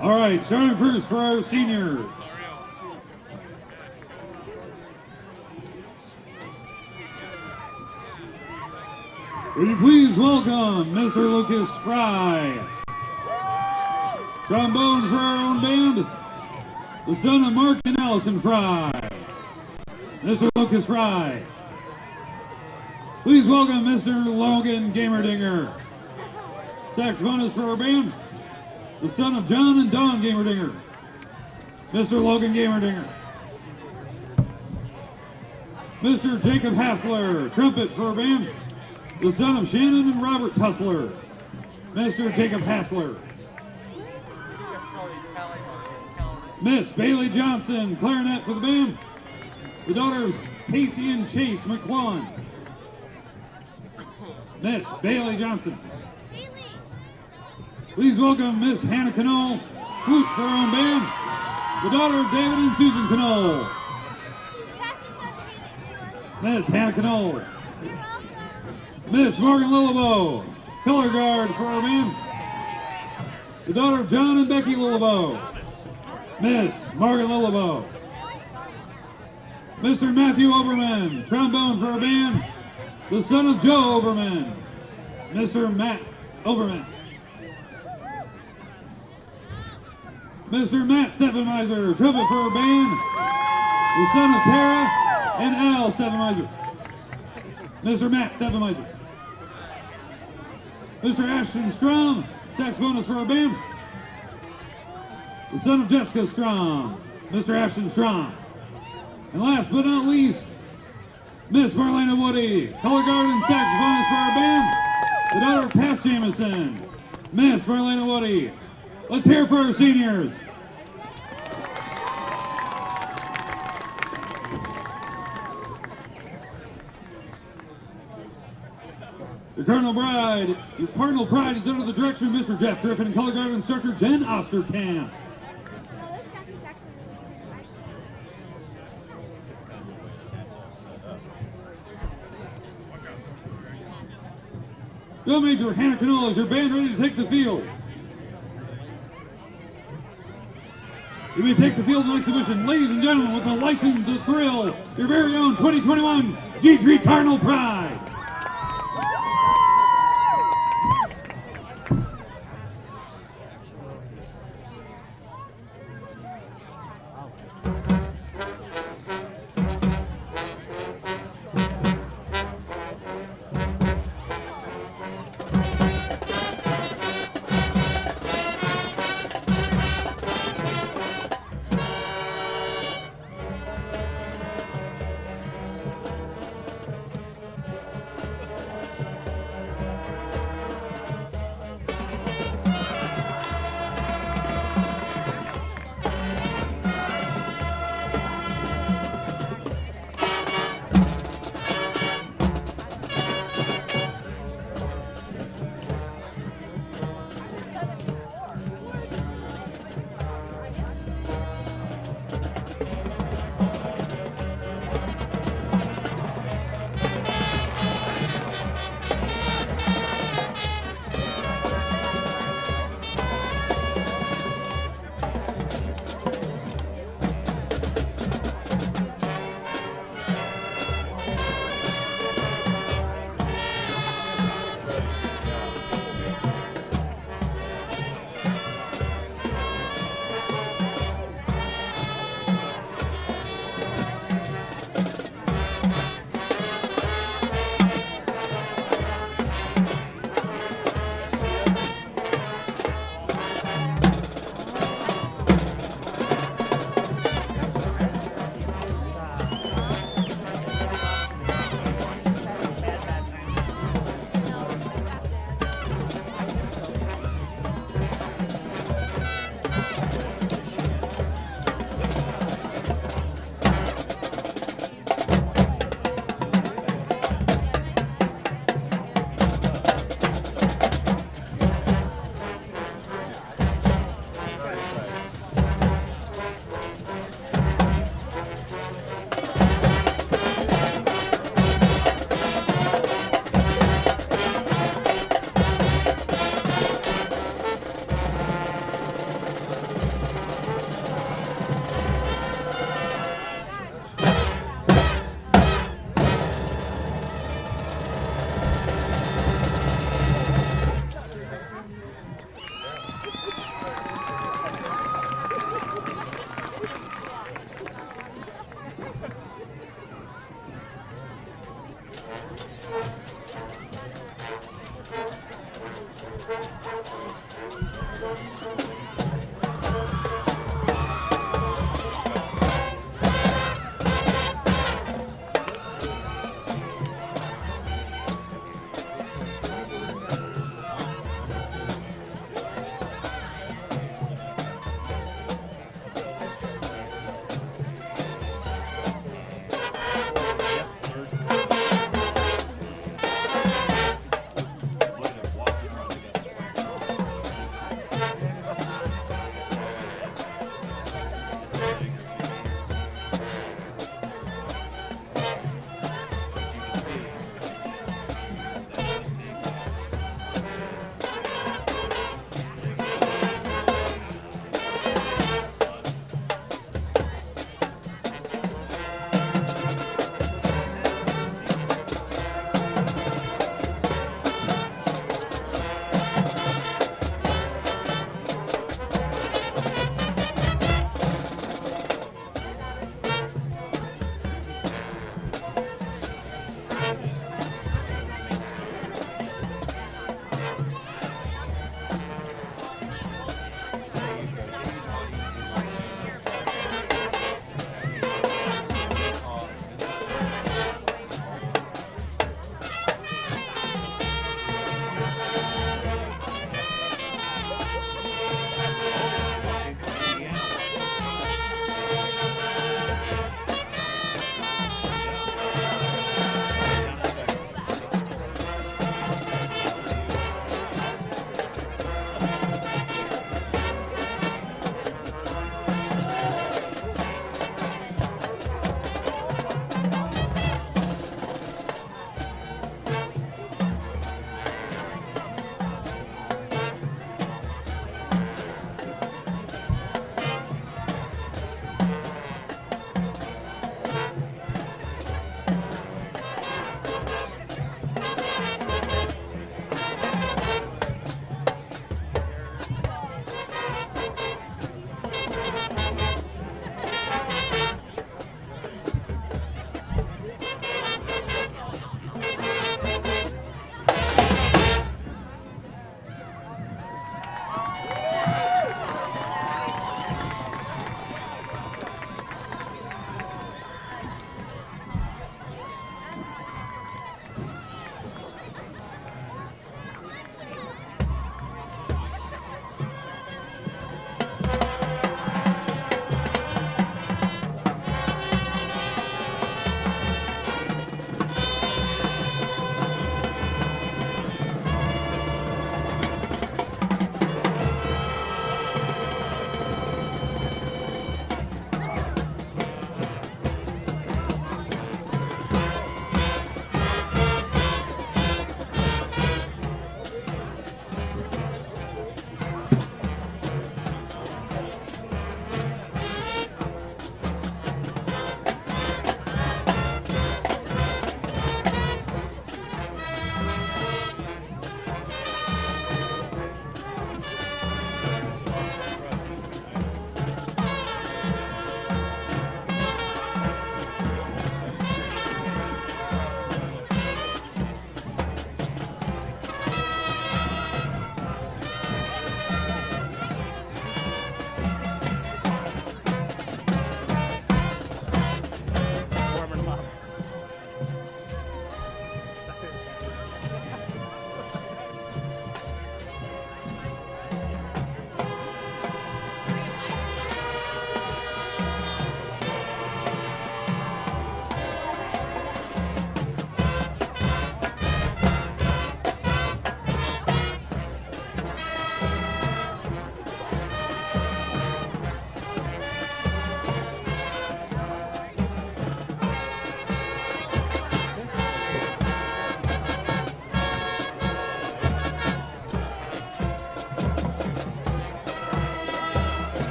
All right, starting first for our seniors. Will you please welcome Mr. Lucas Fry. Trombone for our own band, the son of Mark and Allison Fry, Mr. Lucas Fry. Please welcome Mr. Logan Gamerdinger. Saxophonist for our band, the son of John and Dawn Gamerdinger, Mr. Logan Gamerdinger. Mr. Jacob Hassler, trumpet for our band, the son of Shannon and Robert Tussler, Mr. Jacob Hassler. Miss Bailey Johnson, clarinet for the band, the daughter of Casey and Chase McClellan. Miss Bailey Johnson. Please welcome Miss Hannah Knoll, flute for her own band, the daughter of David and Susan Knoll. Miss Hannah Knoll. Miss Morgan Lillebow, color guard for our band, the daughter of John and Becky Lillebow. Miss Morgan Lillebow. Mr. Matthew Oberman, trombone for our band, the son of Joe Oberman, Mr. Matt Oberman. Mr. Matt Steffenmeiser, trumpet for our band, the son of Tara and Al Steffenmeiser, Mr. Matt Steffenmeiser. Mr. Ashton Strom, saxophonist for our band, the son of Jessica Strom, Mr. Ashton Strom. And last but not least, Miss Marlena Woody, color guard and saxophonist for our band, the daughter of Pat Jamison, Miss Marlena Woody. Let's hear for our seniors. The Cardinal Pride is under the direction of Mr. Jeff Griffin and color guard instructor Jen Osterkamp. Drum Major Hannah Knoll, is your band ready to take the field? You may take the field in exhibition, ladies and gentlemen, with a license to thrill your very own 2021 G3 Cardinal Pride.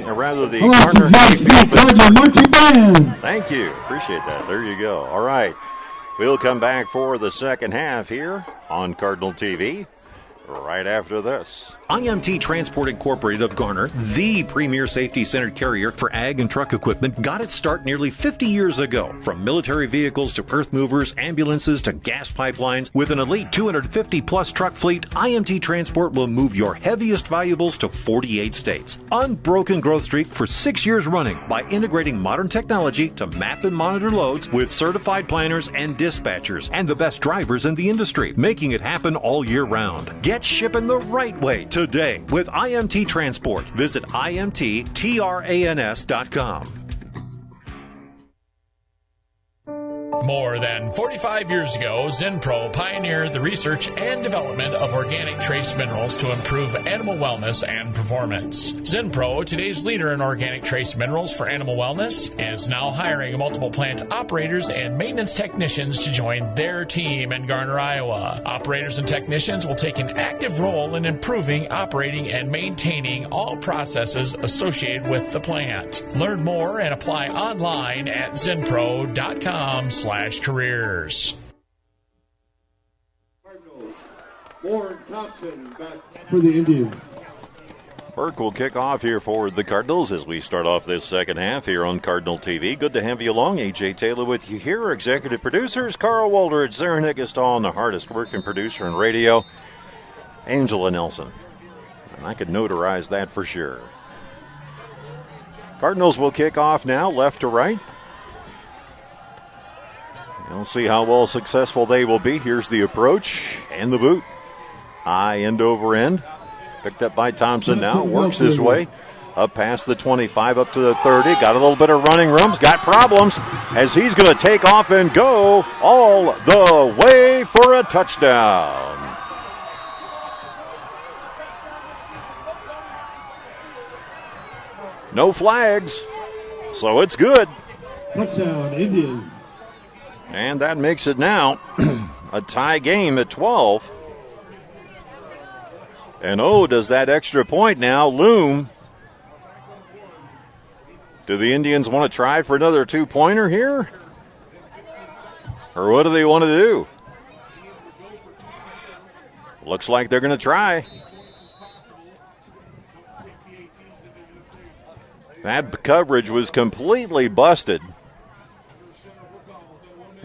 Or rather the Garner marching band. Thank you. Appreciate that. There you go. All right. We'll come back for the second half here on Cardinal TV right after this. IMT Transport Incorporated of Garner, the premier safety-centered carrier for ag and truck equipment, got its start nearly 50 years ago. From military vehicles to earth movers, ambulances to gas pipelines, with an elite 250-plus truck fleet, IMT Transport will move your heaviest valuables to 48 states. Unbroken growth streak for 6 years running by integrating modern technology to map and monitor loads with certified planners and dispatchers and the best drivers in the industry, making it happen all year round. Get shipping the right way today with IMT Transport. Visit IMTTRANS.com. More than 45 years ago, Zinpro pioneered the research and development of organic trace minerals to improve animal wellness and performance. Zinpro, today's leader in organic trace minerals for animal wellness, is now hiring multiple plant operators and maintenance technicians to join their team in Garner, Iowa. Operators and technicians will take an active role in improving, operating, and maintaining all processes associated with the plant. Learn more and apply online at zinpro.com/careers. Warren Thompson back for the Indians. Burke will kick off here for the Cardinals as we start off this second half here on Cardinal TV. Good to have you along. A.J. Taylor with you here. Executive producers Carl Waldridge, Sarah Nickestoll, and the hardest working producer in radio, Angela Nelson. And I could notarize that for sure. Cardinals will kick off now, left to right. We'll see how well successful they will be. Here's the approach and the boot. High end over end. Picked up by Thompson now. Works his way up past the 25, up to the 30. Got a little bit of running room. Got problems as he's going to take off and go all the way for a touchdown. No flags, so it's good. Touchdown, Indians. And that makes it now a tie game at 12. And does that extra point now loom? Do the Indians want to try for another two-pointer here? Or what do they want to do? Looks like they're going to try. That coverage was completely busted.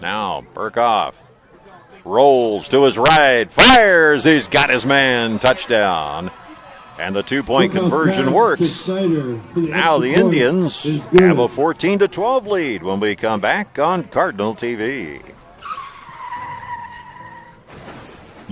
Now, Burkhoff rolls to his right, fires, he's got his man, touchdown. And the two-point conversion works. Now the Indians have a 14-12 lead when we come back on Cardinal TV.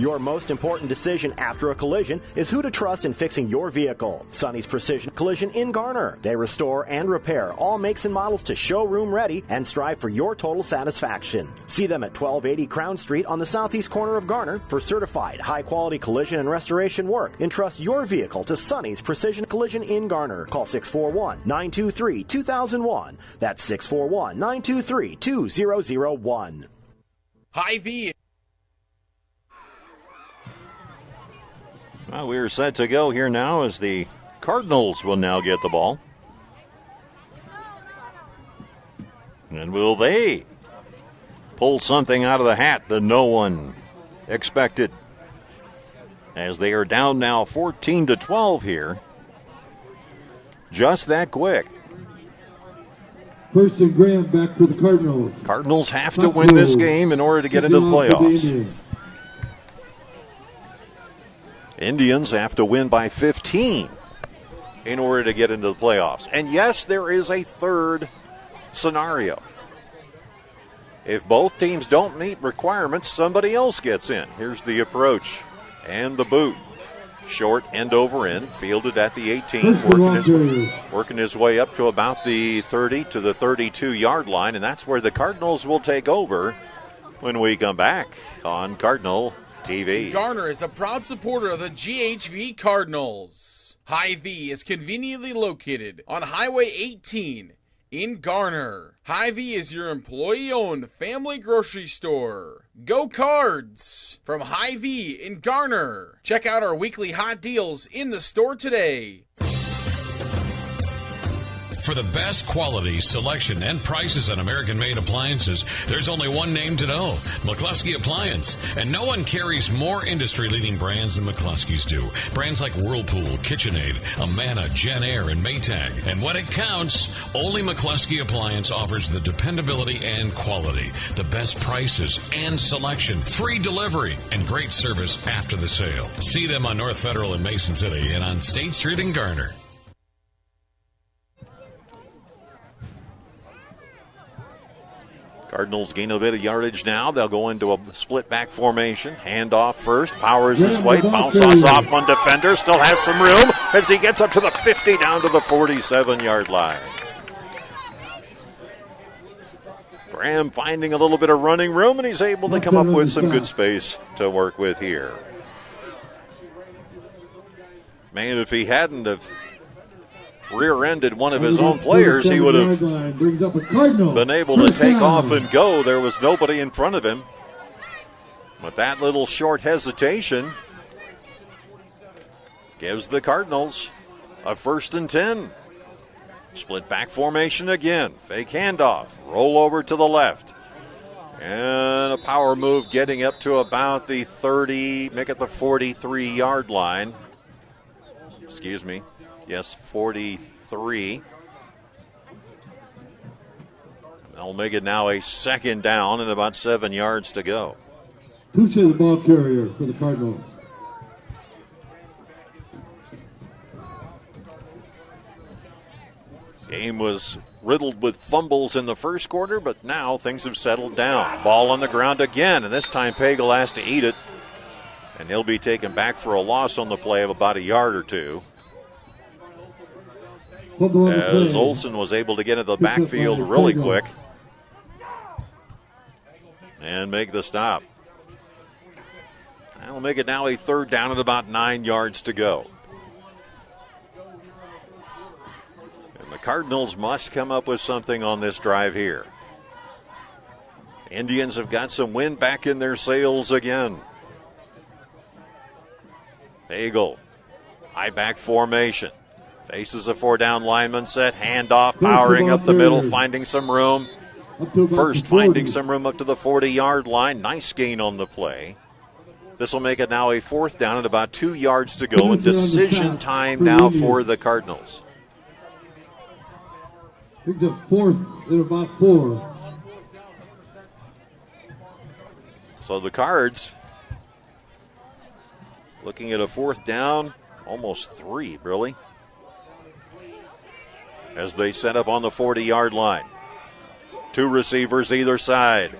Your most important decision after a collision is who to trust in fixing your vehicle. Sonny's Precision Collision in Garner. They restore and repair all makes and models to showroom ready and strive for your total satisfaction. See them at 1280 Crown Street on the southeast corner of Garner for certified high-quality collision and restoration work. Entrust your vehicle to Sonny's Precision Collision in Garner. Call 641-923-2001. That's 641-923-2001. Hy-Vee. Well, we are set to go here now as the Cardinals will now get the ball. And will they pull something out of the hat that no one expected? As they are down now 14-12 here. Just that quick. First and Graham back for the Cardinals. Cardinals have to win this game in order to get into the playoffs. Indians have to win by 15 in order to get into the playoffs. And yes, there is a third scenario. If both teams don't meet requirements, somebody else gets in. Here's the approach and the boot. Short end over end, fielded at the 18, working his way up to about the 30 to the 32-yard line, and that's where the Cardinals will take over when we come back on Cardinal TV. Garner is a proud supporter of the GHV Cardinals. Hy-Vee is conveniently located on Highway 18 in Garner. Hy-Vee is your employee-owned family grocery store. Go Cards from Hy-Vee in Garner. Check out our weekly hot deals in the store today. For the best quality, selection, and prices on American-made appliances, there's only one name to know, McCluskey Appliance. And no one carries more industry-leading brands than McCluskey's do. Brands like Whirlpool, KitchenAid, Amana, JennAir, and Maytag. And when it counts, only McCluskey Appliance offers the dependability and quality, the best prices and selection, free delivery, and great service after the sale. See them on North Federal in Mason City and on State Street in Garner. Cardinals gain a bit of yardage now. They'll go into a split back formation. Hand off first. Powers his way. Bounces off one defender. Still has some room as he gets up to the 50 down to the 47-yard line. Graham finding a little bit of running room, and he's able to come up with some good space to work with here. Man, if he hadn't have rear-ended one of his own players, he would have been able to take off and go. There was nobody in front of him. But that little short hesitation gives the Cardinals a 1st and 10. Split back formation again. Fake handoff. Roll over to the left. And a power move getting up to about the 30, make it the 43-yard line. Excuse me. Yes, 43. That'll make it now a 2nd down and about 7 yards to go. Touche the ball carrier for the Cardinals. Game was riddled with fumbles in the first quarter, but now things have settled down. Ball on the ground again, and this time Pagel has to eat it. And he'll be taken back for a loss on the play of about a yard or two. As Olsen was able to get into the backfield really quick and make the stop. That'll make it now a 3rd down at about 9 yards to go. And the Cardinals must come up with something on this drive here. Indians have got some wind back in their sails again. Pagel, high back formation. Faces a 4-down lineman set, handoff, powering up the middle, finding some room. First finding some room up to the 40-yard line. Nice gain on the play. This will make it now a 4th down and about 2 yards to go. And decision time now for the Cardinals. I think the 4th and about 4. So the Cards looking at a 4th down, almost 3, really, as they set up on the 40-yard line. 2 receivers either side.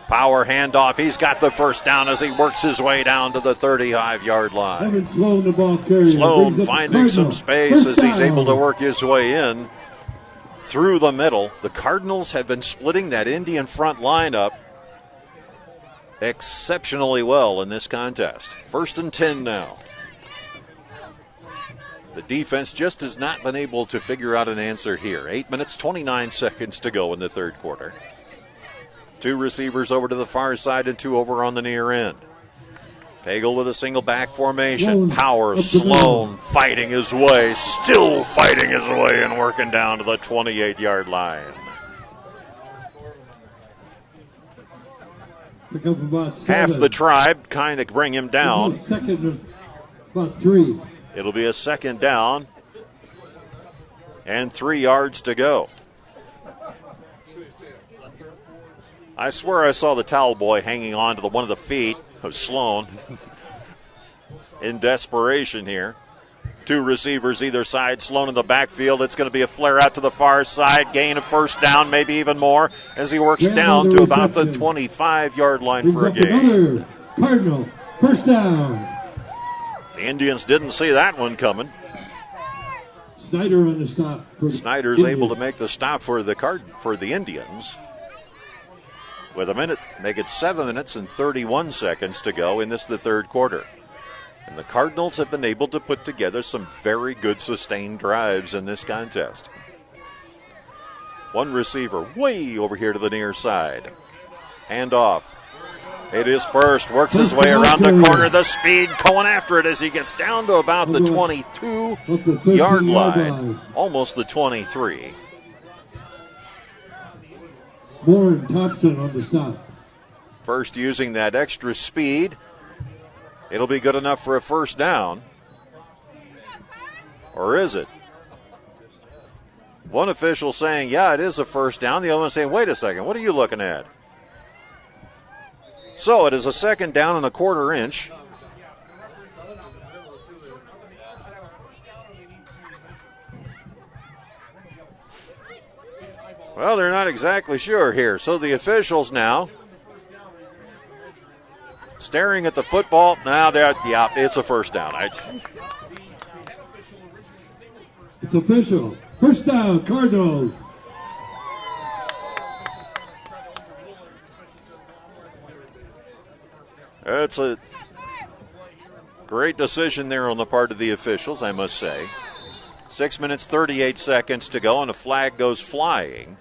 Power handoff. He's got the first down as he works his way down to the 35-yard line. Evan Sloan, the ball carrier. Sloan finding some space as he's able to work his way in through the middle. The Cardinals have been splitting that Indian front line up exceptionally well in this contest. 1st and 10 now. The defense just has not been able to figure out an answer here. 8 minutes, 29 seconds to go in the third quarter. 2 receivers over to the far side and 2 over on the near end. Pagel with a single back formation. Power, Sloan fighting his way, still fighting his way and working down to the 28-yard line. Pick up about 7. Half the tribe kind of bring him down. Second of about 3. It'll be a second down and 3 yards to go. I swear I saw the towel boy hanging on to one of the feet of Sloan in desperation here. 2 receivers either side. Sloan in the backfield. It's going to be a flare out to the far side. Gain of first down, maybe even more, as he works down to about the 25-yard line for a gain. Another Cardinal first down. The Indians didn't see that one coming. Snyder on the stop. Snyder's able to make the stop for the Indians. With a minute, make it 7 minutes and 31 seconds to go in the third quarter. And the Cardinals have been able to put together some very good sustained drives in this contest. 1 receiver way over here to the near side. Hand off. It is first, works his way around the corner. The speed going after it as he gets down to about the 22-yard line, almost the 23. Warren Thompson on the stop. First using that extra speed. It'll be good enough for a first down. Or is it? One official saying, yeah, it is a first down. The other one saying, wait a second, what are you looking at? So it is a second down and a quarter inch. Well, they're not exactly sure here. So the officials now staring at the football. Now it's a first down. It's official. First down, Cardinals. It's a great decision there on the part of the officials, I must say. 6 minutes, 38 seconds to go, and a flag goes flying.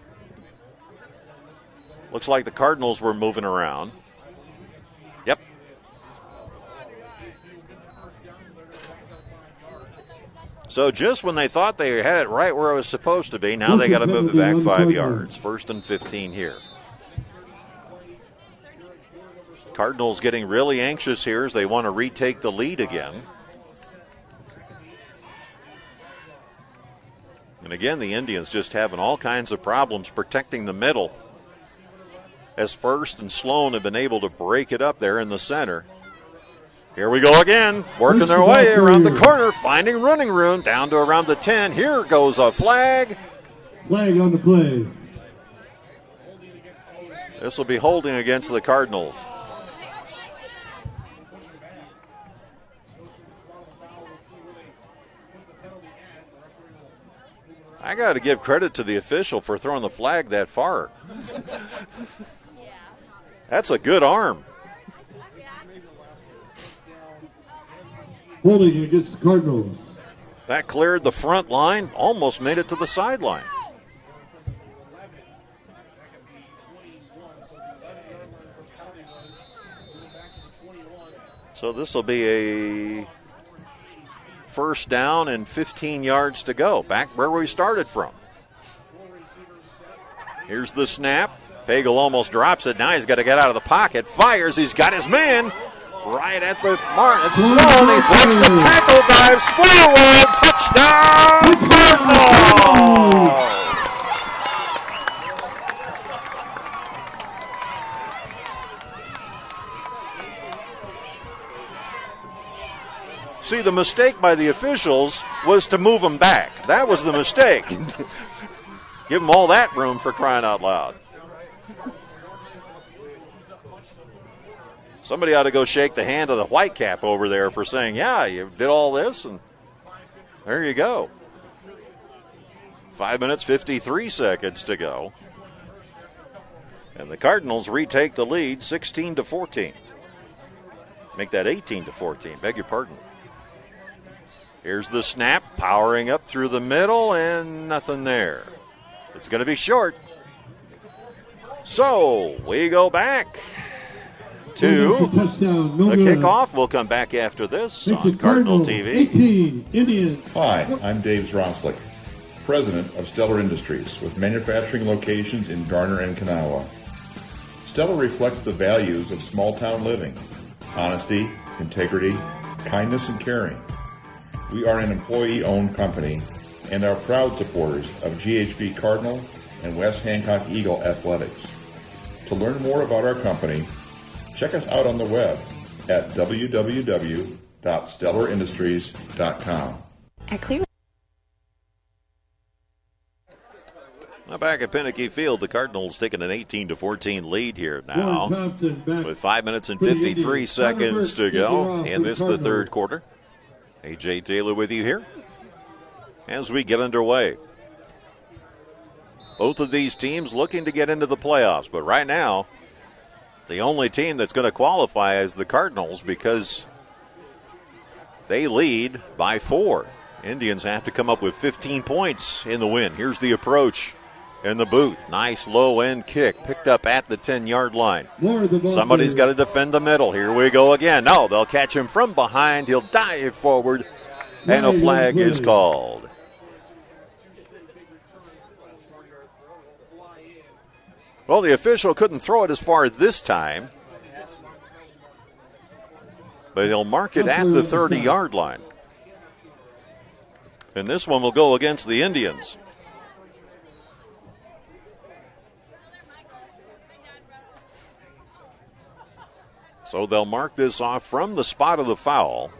Looks like the Cardinals were moving around. Yep. So just when they thought they had it right where it was supposed to be, now they got to move it back 5 yards. 1st and 15 here. Cardinals getting really anxious here as they want to retake the lead again. And again, the Indians just having all kinds of problems protecting the middle, as First and Sloan have been able to break it up there in the center. Here we go again, working their way around the corner, finding running room down to around the 10. Here goes a flag. Flag on the play. This will be holding against the Cardinals. I got to give credit to the official for throwing the flag that far. That's a good arm. Holding against the Cardinals. That cleared the front line, almost made it to the sideline. So this will be a first down and 15 yards to go, back where we started from. Here's the snap. Pagel almost drops it. Now he's got to get out of the pocket. Fires. He's got his man right at the mark. It's Sloan. He breaks the tackle, dives forward. Touchdown, Cardinals! See, the mistake by the officials was to move them back. That was the mistake. Give them all that room for crying out loud. Somebody ought to go shake the hand of the white cap over there for saying, yeah, you did all this, and there you go. 5 minutes, 53 seconds to go. And the Cardinals retake the lead 16-14. Make that 18-14, beg your pardon. Here's the snap, powering up through the middle, and nothing there. It's going to be short. So we go back to the kickoff. We'll come back after this on Cardinal TV. 18, Indians. Hi, I'm Dave Zroslik, president of Stellar Industries, with manufacturing locations in Garner and Kanawha. Stellar reflects the values of small-town living: honesty, integrity, kindness, and caring. We are an employee-owned company and are proud supporters of GHV Cardinal and West Hancock Eagle athletics. To learn more about our company, check us out on the web at www.stellarindustries.com. At Cleveland. Now back at Pinnicky Field, the Cardinals taking an 18-14 lead here now with 5 minutes and 53 seconds to go in this, the third quarter. A.J. Taylor with you here as we get underway. Both of these teams looking to get into the playoffs, but right now, the only team that's going to qualify is the Cardinals because they lead by 4. Indians have to come up with 15 points in the win. Here's the approach and the boot. Nice low-end kick picked up at the 10-yard line. Somebody's got to defend the middle. Here we go again. No, they'll catch him from behind. He'll dive forward, and a flag is called. Well, the official couldn't throw it as far this time, but he'll mark it at the 30-yard line. And this one will go against the Indians. So they'll mark this off from the spot of the foul.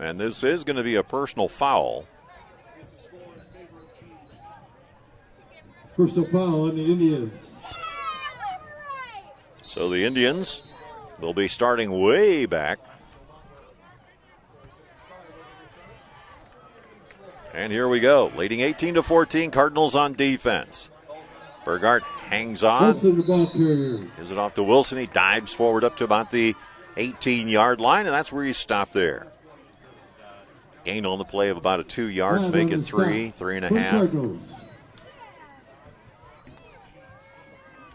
And this is going to be a personal foul. Personal foul on the Indians. So the Indians will be starting way back. And here we go, leading 18-14, Cardinals on defense. Burgart hangs on. Gives it off to Wilson. He dives forward up to about the 18-yard line, and that's where he stopped there. Gain on the play of about 2 yards, make it 3.5.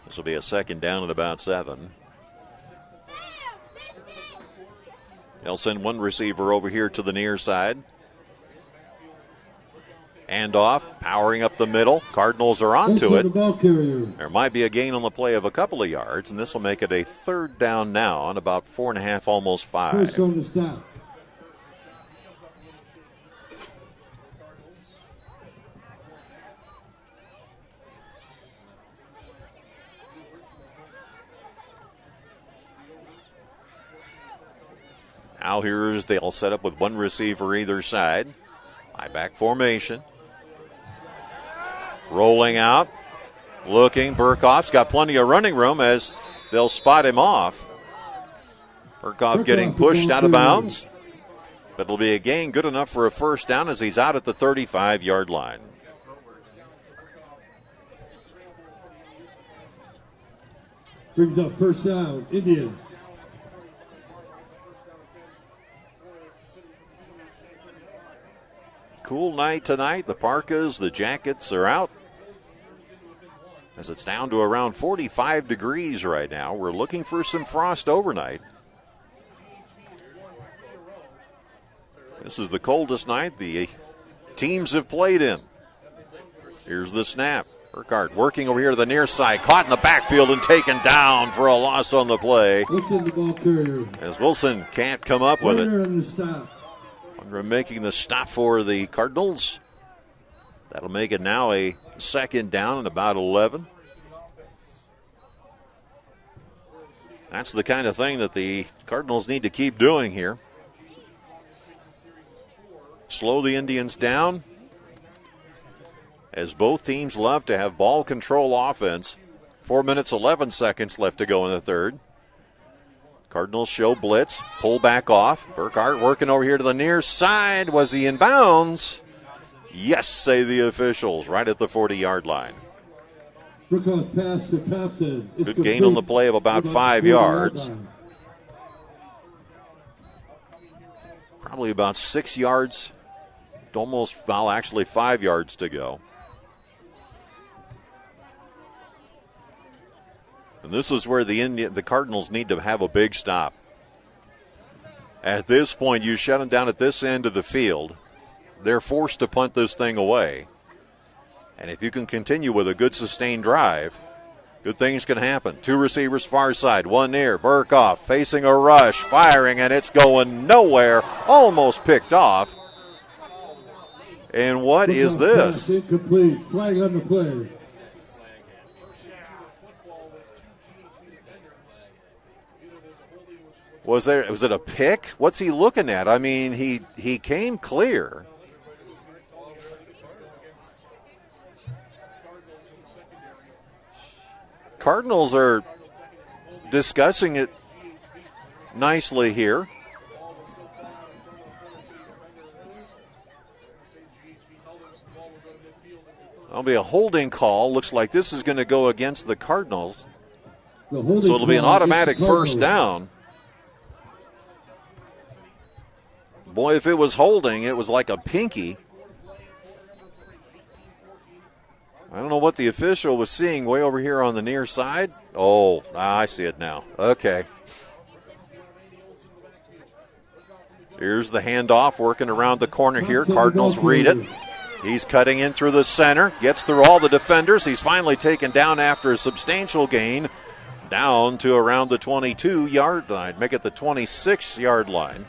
This will be a second down at about 7. They'll send one receiver over here to the near side. And off, powering up the middle. Cardinals are onto it. There might be a gain on the play of a couple of yards, and this will make it a third down now on about 4.5, almost 5. Now here's, they'll set up with one receiver either side. High back formation. Rolling out, looking, Burkhoff's got plenty of running room as they'll spot him off. Burkhoff getting pushed out of bounds, but it'll be a gain good enough for a first down as he's out at the 35-yard line. Brings up first down, Indians. Cool night tonight. The parkas, the jackets are out. As it's down to around 45 degrees right now. We're looking for some frost overnight. This is the coldest night the teams have played in. Here's the snap. Burkhardt working over here to the near side. Caught in the backfield and taken down for a loss on the play. As Wilson can't come up with it. Making the stop for the Cardinals. That'll make it now a second down and about 11. That's the kind of thing that the Cardinals need to keep doing here. Slow the Indians down. as both teams love to have ball control offense. 4 minutes, 11 seconds left to go in the third. Cardinals show blitz, pull back off. Burkhart working over here to the near side. Was he in bounds? Yes, say the officials, right at the 40-yard line. Pass to Thompson. Good gain on the play of about 5 yards. Probably about 6 yards, actually 5 yards to go. And this is where the Cardinals need to have a big stop. At this point, you shut them down at this end of the field. They're forced to punt this thing away. And if you can continue with a good sustained drive, good things can happen. 2 receivers far side, 1 near. Burkhoff facing a rush, firing, and it's going nowhere. Almost picked off. And what is this? Incomplete. Flag on the play. Was it a pick? What's he looking at? I mean, he came clear. Cardinals are discussing it nicely here. There'll be a holding call. Looks like this is going to go against the Cardinals. So it'll be an automatic first down. Boy, if it was holding, it was like a pinky. I don't know what the official was seeing way over here on the near side. Oh, I see it now. Okay. Here's the handoff working around the corner here. Cardinals read it. He's cutting in through the center, gets through all the defenders. He's finally taken down after a substantial gain, down to around the 22-yard line, make it the 26-yard line.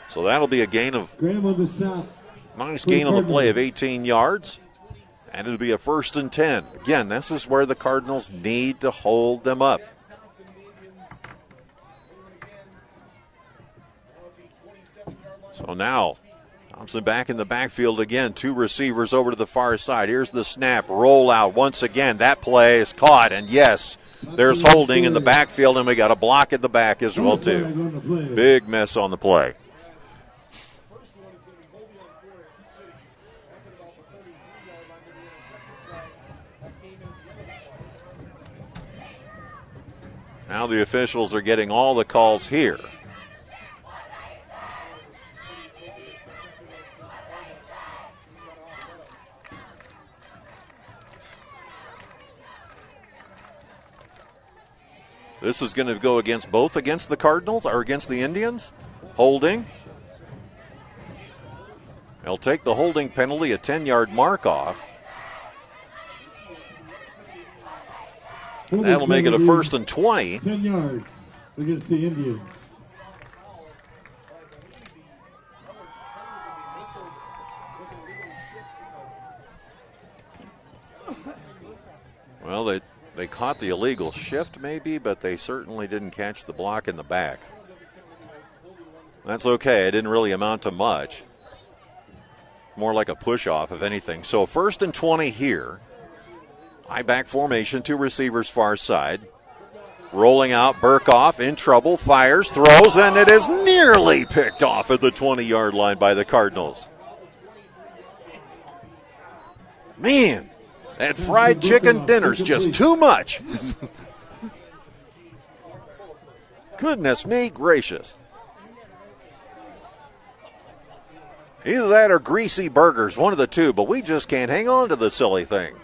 So that'll be a gain of nice gain on the play of 18 yards. And it'll be a 1st and 10. Again, this is where the Cardinals need to hold them up. So now, Thompson back in the backfield again. 2 receivers over to the far side. Here's the snap, roll out once again. That play is caught, and yes, there's holding in the backfield, and we got a block at the back as well, too. Big mess on the play. Now the officials are getting all the calls here. This is going to go against the Cardinals or against the Indians. Holding. They'll take the holding penalty, a 10-yard mark off. That'll make it a 1st and 20. 10 yards against the Indians. Well, they caught the illegal shift maybe, but they certainly didn't catch the block in the back. That's okay. It didn't really amount to much. More like a push-off, if anything. So 1st and 20 here. High back formation, 2 receivers far side. Rolling out, Burkhoff in trouble, fires, throws, and it is nearly picked off at the 20-yard line by the Cardinals. Man, that fried chicken dinner's just too much. Goodness me gracious. Either that or greasy burgers, one of the two, but we just can't hang on to the silly thing.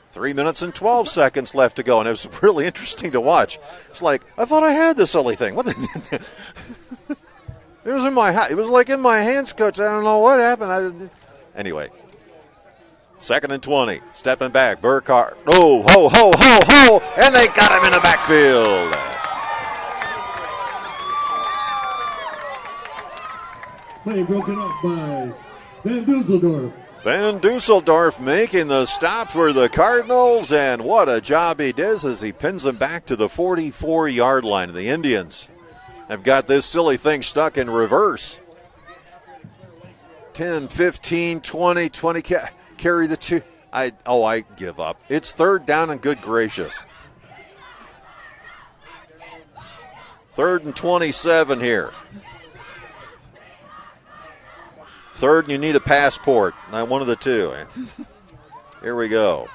3 minutes and 12 seconds left to go, and it was really interesting to watch. It's like, I thought I had the silly thing. What the it was in my it was like in my hands, coach. I don't know what happened. Anyway, 2nd and 20. Stepping back, Burkhart. Oh, ho, ho, ho, ho, and they got him in the backfield. Play broken up by Van Dusseldorf. Van Dusseldorf making the stop for the Cardinals, and what a job he does as he pins them back to the 44-yard line. The Indians have got this silly thing stuck in reverse. 10, 15, 20, 20. Carry the 2. I give up. It's third down and good gracious. 3rd and 27 here. Third, and you need a passport. Not one of the two. Here we go.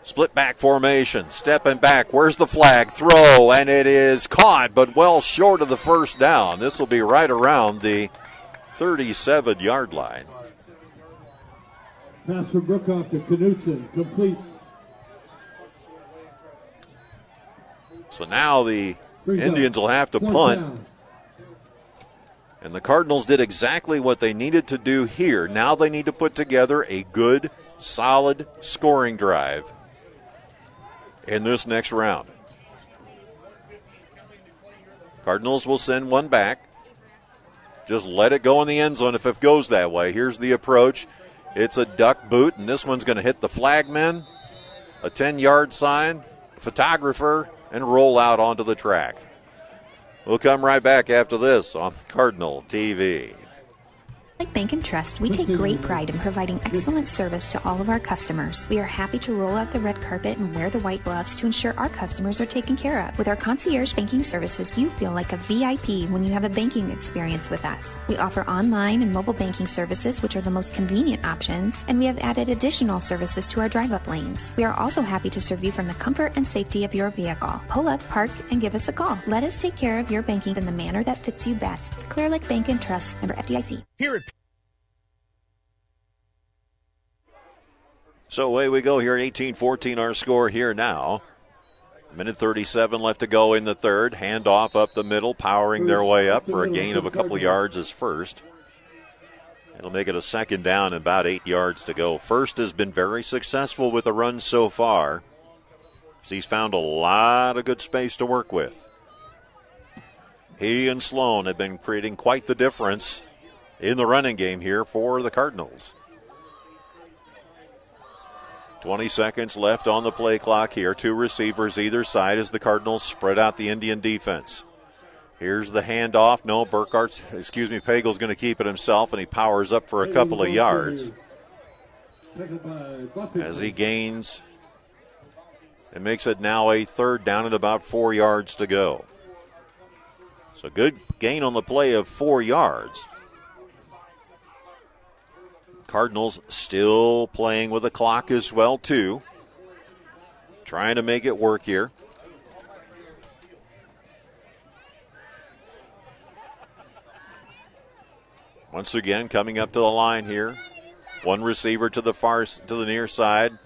Split back formation. Stepping back. Where's the flag? Throw, and it is caught, but well short of the first down. This will be right around the 37-yard line. Pass from Brookoff to Knutson. Complete. So now the Indians will have to punt. And the Cardinals did exactly what they needed to do here. Now they need to put together a good, solid scoring drive in this next round. Cardinals will send one back. Just let it go in the end zone if it goes that way. Here's the approach. It's a duck boot, and this one's going to hit the flagman, a 10-yard sign, photographer, and roll out onto the track. We'll come right back after this on Cardinal TV. Like Bank and Trust, we take great pride in providing excellent service to all of our customers. We are happy to roll out the red carpet and wear the white gloves to ensure our customers are taken care of. With our concierge banking services, you feel like a VIP when you have a banking experience with us. We offer online and mobile banking services, which are the most convenient options, and we have added additional services to our drive-up lanes. We are also happy to serve you from the comfort and safety of your vehicle. Pull up, park, and give us a call. Let us take care of your banking in the manner that fits you best. Clear Lake Bank and Trust, member FDIC. Here at So away we go here at 18-14, our score here now. Minute 37 left to go in the third. Handoff up the middle, powering their way up for a gain of a couple of yards as first. It'll make it a second down and about 8 yards to go. First has been very successful with the run so far. He's found a lot of good space to work with. He and Sloan have been creating quite the difference in the running game here for the Cardinals. 20 seconds left on the play clock here. Two receivers either side as the Cardinals spread out the Indian defense. Here's the handoff. No, Pagel's going to keep it himself, and he powers up for a couple of yards. As he gains, it makes it now a third down and about 4 yards to go. So good gain on the play of 4 yards. Cardinals still playing with the clock as well, too. Trying to make it work here. Once again, coming up to the line here. One receiver to the near side.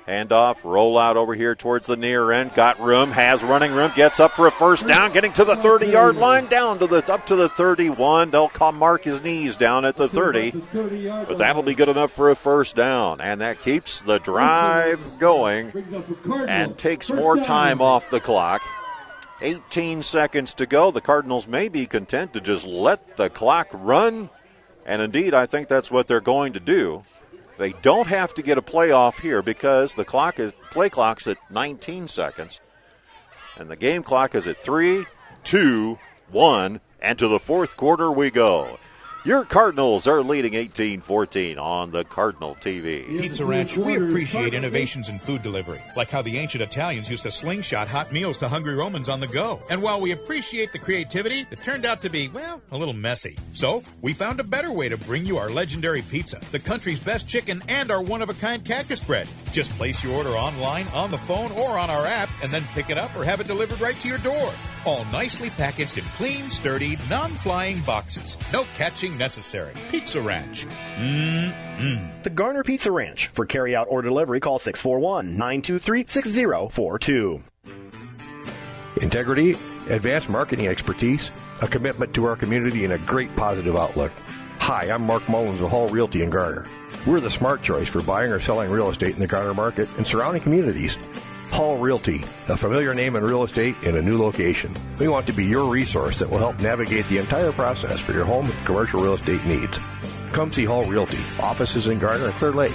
Handoff, roll out over here towards the near end. Got room, has running room, gets up for a first down, getting to the 30-yard line, down to up to the 31. They'll mark his knees down at the 30, but that'll be good enough for a first down, and that keeps the drive going and takes more time off the clock. 18 seconds to go. The Cardinals may be content to just let the clock run, and indeed, I think that's what they're going to do. They don't have to get a playoff here because the play clock's at 19 seconds. And the game clock is at 3, 2, 1, and to the fourth quarter we go. Your Cardinals are leading 18-14 on the Cardinal TV. Pizza Ranch, we appreciate innovations in food delivery, like how the ancient Italians used to slingshot hot meals to hungry Romans on the go. And while we appreciate the creativity, it turned out to be, well, a little messy. So we found a better way to bring you our legendary pizza, the country's best chicken, and our one-of-a-kind cactus bread. Just place your order online, on the phone, or on our app, and then pick it up or have it delivered right to your door. All nicely packaged in clean, sturdy, non-flying boxes. No catching necessary. Pizza Ranch. The Garner Pizza Ranch. For carry-out or delivery, call 641-923-6042. Integrity, advanced marketing expertise, a commitment to our community, and a great positive outlook. Hi, I'm Mark Mullins of Hall Realty in Garner. We're the smart choice for buying or selling real estate in the Garner market and surrounding communities. Hall Realty, a familiar name in real estate in a new location. We want to be your resource that will help navigate the entire process for your home and commercial real estate needs. Come see Hall Realty, offices in Garner and Clear Lake.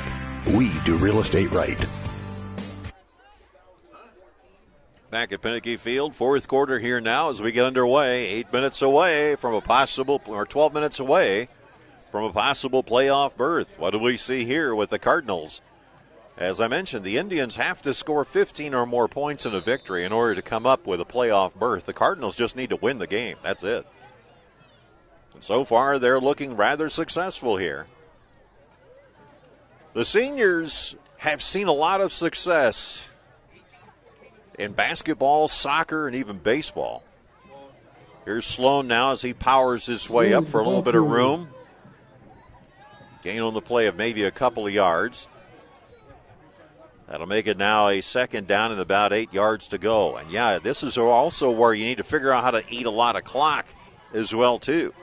We do real estate right. Back at Pinnacle Field, fourth quarter here now as we get underway. 8 minutes away from a possible, or 12 minutes away from a possible playoff berth. What do we see here with the Cardinals? As I mentioned, the Indians have to score 15 or more points in a victory in order to come up with a playoff berth. The Cardinals just need to win the game. That's it. And so far, they're looking rather successful here. The seniors have seen a lot of success in basketball, soccer, and even baseball. Here's Sloan now as he powers his way up for a little bit of room. Gain on the play of maybe a couple of yards. That'll make it now a second down and about 8 yards to go. And yeah, this is also where you need to figure out how to eat a lot of clock as well, too.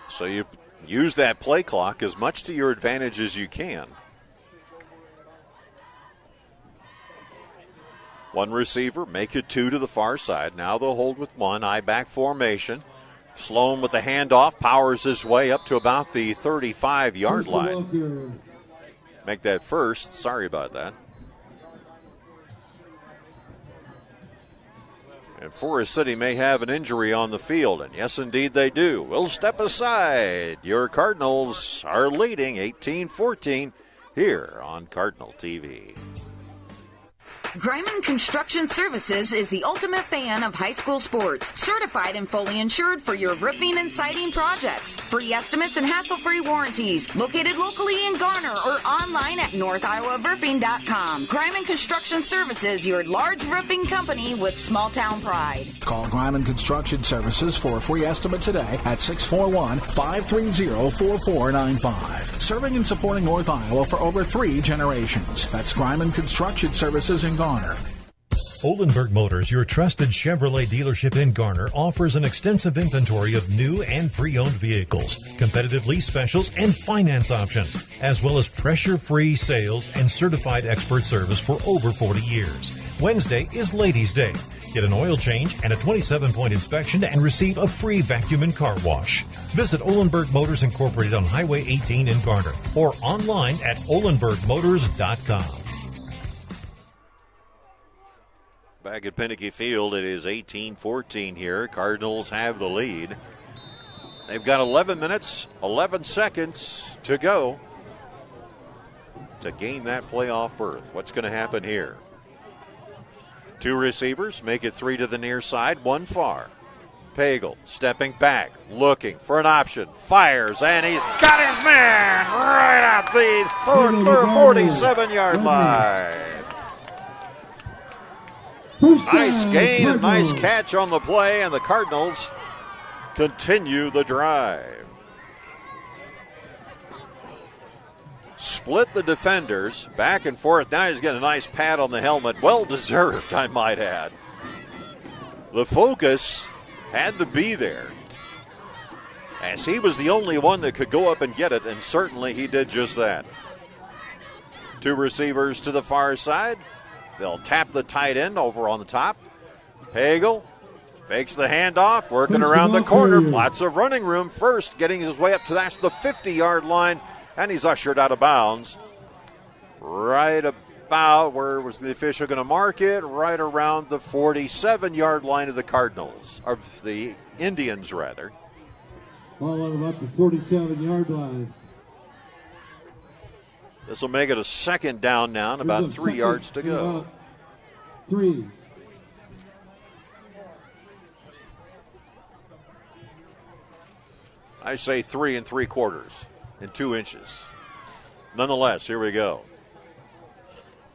So you use that play clock as much to your advantage as you can. One receiver, make it two to the far side. Now they'll hold with one, I-back formation. Sloan with the handoff, powers his way up to about the 35-yard line. Make that first. Sorry about that. And Forest City may have an injury on the field, and yes, indeed they do. We'll step aside. Your Cardinals are leading 18-14 here on Cardinal TV. Greiman Construction Services is the ultimate fan of high school sports. Certified and fully insured for your roofing and siding projects. Free estimates and hassle-free warranties. Located locally in Garner or online at northiowaroofing.com. Greiman Construction Services, your large roofing company with small-town pride. Call Greiman Construction Services for a free estimate today at 641-530-4495. Serving and supporting North Iowa for over 3 generations. That's Greiman Construction Services in Garner. Olenberg Motors, your trusted Chevrolet dealership in Garner, offers an extensive inventory of new and pre-owned vehicles, competitive lease specials, and finance options, as well as pressure-free sales and certified expert service for over 40 years. Wednesday is Ladies' Day. Get an oil change and a 27-point inspection and receive a free vacuum and car wash. Visit Olenberg Motors Incorporated on Highway 18 in Garner or online at olenbergmotors.com. Back at Pinnacle Field, it is 18-14 here. Cardinals have the lead. They've got 11 minutes, 11 seconds to go to gain that playoff berth. What's going to happen here? 2 receivers, make it 3 to the near side, 1 far. Pagel stepping back, looking for an option, fires, and he's got his man right at the 47-yard line. Nice gain and nice catch on the play, and the Cardinals continue the drive. Split the defenders back and forth. Now he's got a nice pat on the helmet. Well deserved, I might add. The focus had to be there, as he was the only one that could go up and get it, and certainly he did just that. 2 receivers to the far side. They'll tap the tight end over on the top. Pagel fakes the handoff, working around the corner. Lots of running room. First, getting his way up to that's the 50-yard line, and he's ushered out of bounds. Right about, where was the official going to mark it? Right around the 47-yard line of the Cardinals, or the Indians, rather. Ball on about the 47-yard line. This will make it a second down now and about 3 yards to go. 3. I say 3 3/4 and 2 inches. Nonetheless, here we go.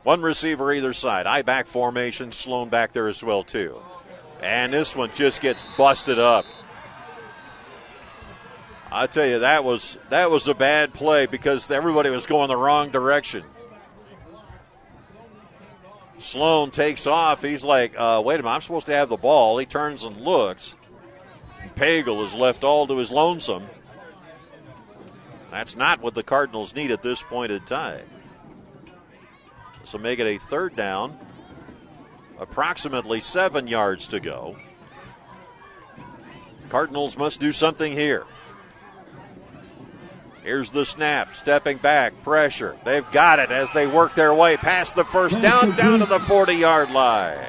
1 receiver either side. I-back formation, Sloan back there as well, too. And this one just gets busted up. I tell you, that was a bad play because everybody was going the wrong direction. Sloan takes off. He's like, wait a minute, I'm supposed to have the ball. He turns and looks. Pagel is left all to his lonesome. That's not what the Cardinals need at this point in time. This will make it a third down. Approximately 7 yards to go. Cardinals must do something here. Here's the snap, stepping back, pressure. They've got it as they work their way past the first down to the 40-yard line.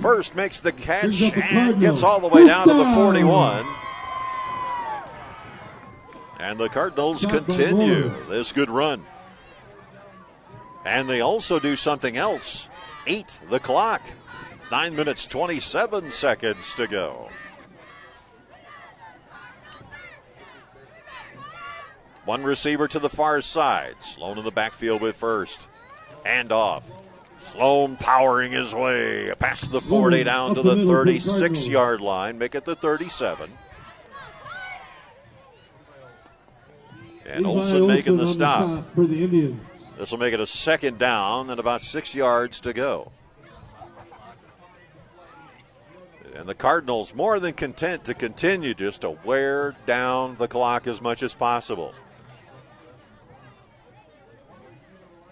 First makes the catch and gets all the way down to the 41. And the Cardinals continue this good run. And they also do something else. 8 the clock. 9 minutes, 27 seconds to go. One receiver to the far side. Sloan in the backfield with first. Hand off. Sloan powering his way past the 40 down to the 36-yard line. Make it the 37. And Olsen making the stop. For the Indians. This will make it a second down and about 6 yards to go. And the Cardinals more than content to continue just to wear down the clock as much as possible.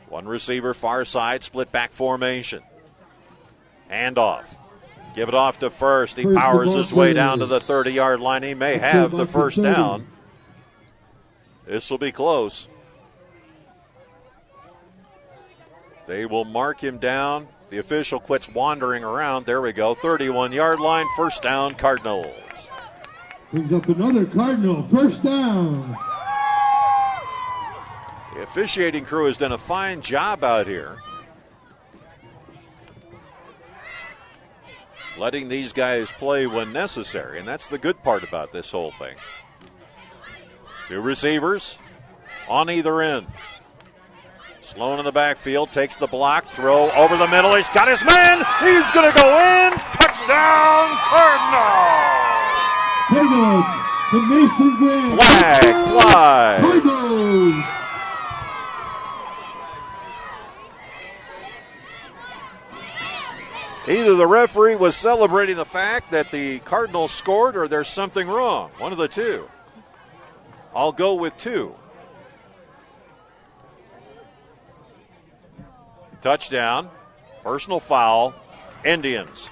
One receiver, far side, split back formation. Hand off. Give it off to first. He powers his way down to the 30-yard line. He may have the first down. This will be close. They will mark him down. The official quits wandering around. There we go. 31-yard line. First down, Cardinals. Brings up another Cardinal. First down. The officiating crew has done a fine job out here, letting these guys play when necessary, and that's the good part about this whole thing. 2 receivers on either end. Sloan in the backfield, takes the block, throw over the middle. He's got his man. He's going to go in. Touchdown, Cardinals. Cardinals to Mason Grant. Flag flies. Cardinals. Either the referee was celebrating the fact that the Cardinals scored or there's something wrong. One of the two. I'll go with 2. Touchdown. Personal foul. Indians.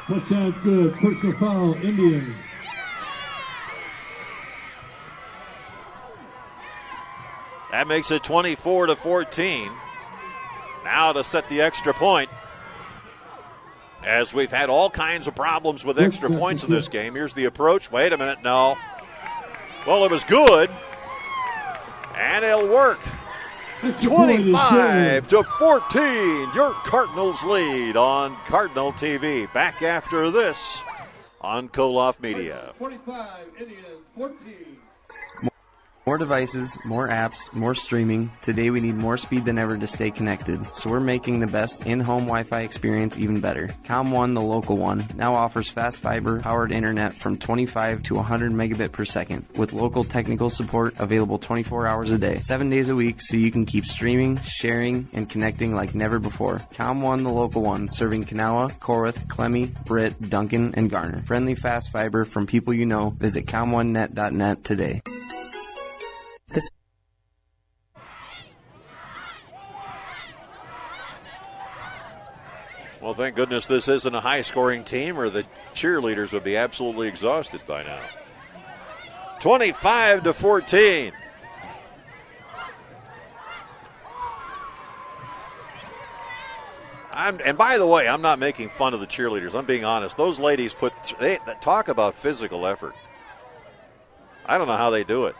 Touchdown's good. Personal foul. Indians. That makes it 24-14. Now to set the extra point. As we've had all kinds of problems with extra points in this game. Here's the approach. Wait a minute. No. Well, it was good. And it'll work. 25-14. Your Cardinals lead on Cardinal TV. Back after this on Koloff Media. 25, Indians, 14. More devices, more apps, more streaming. Today we need more speed than ever to stay connected. So we're making the best in-home Wi-Fi experience even better. ComOne, the local one, now offers fast fiber powered internet from 25 to 100 megabit per second with local technical support available 24 hours a day, 7 days a week, so you can keep streaming, sharing, and connecting like never before. ComOne, the local one, serving Kanawha, Corwith, Clemmy, Britt, Duncan, and Garner. Friendly fast fiber from people you know. Visit ComOneNet.net today. Well, thank goodness this isn't a high-scoring team or the cheerleaders would be absolutely exhausted by now. 25-14. And by the way, I'm not making fun of the cheerleaders. I'm being honest. Those ladies they talk about physical effort. I don't know how they do it.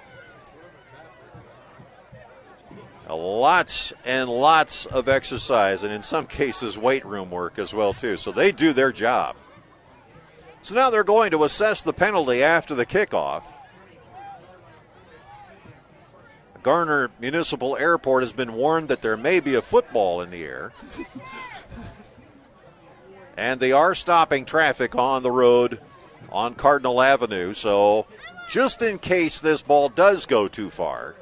Lots and lots of exercise, and in some cases weight room work as well too. So they do their job. So now they're going to assess the penalty after the kickoff. Garner Municipal Airport has been warned that there may be a football in the air. And they are stopping traffic on the road on Cardinal Avenue. So just in case this ball does go too far,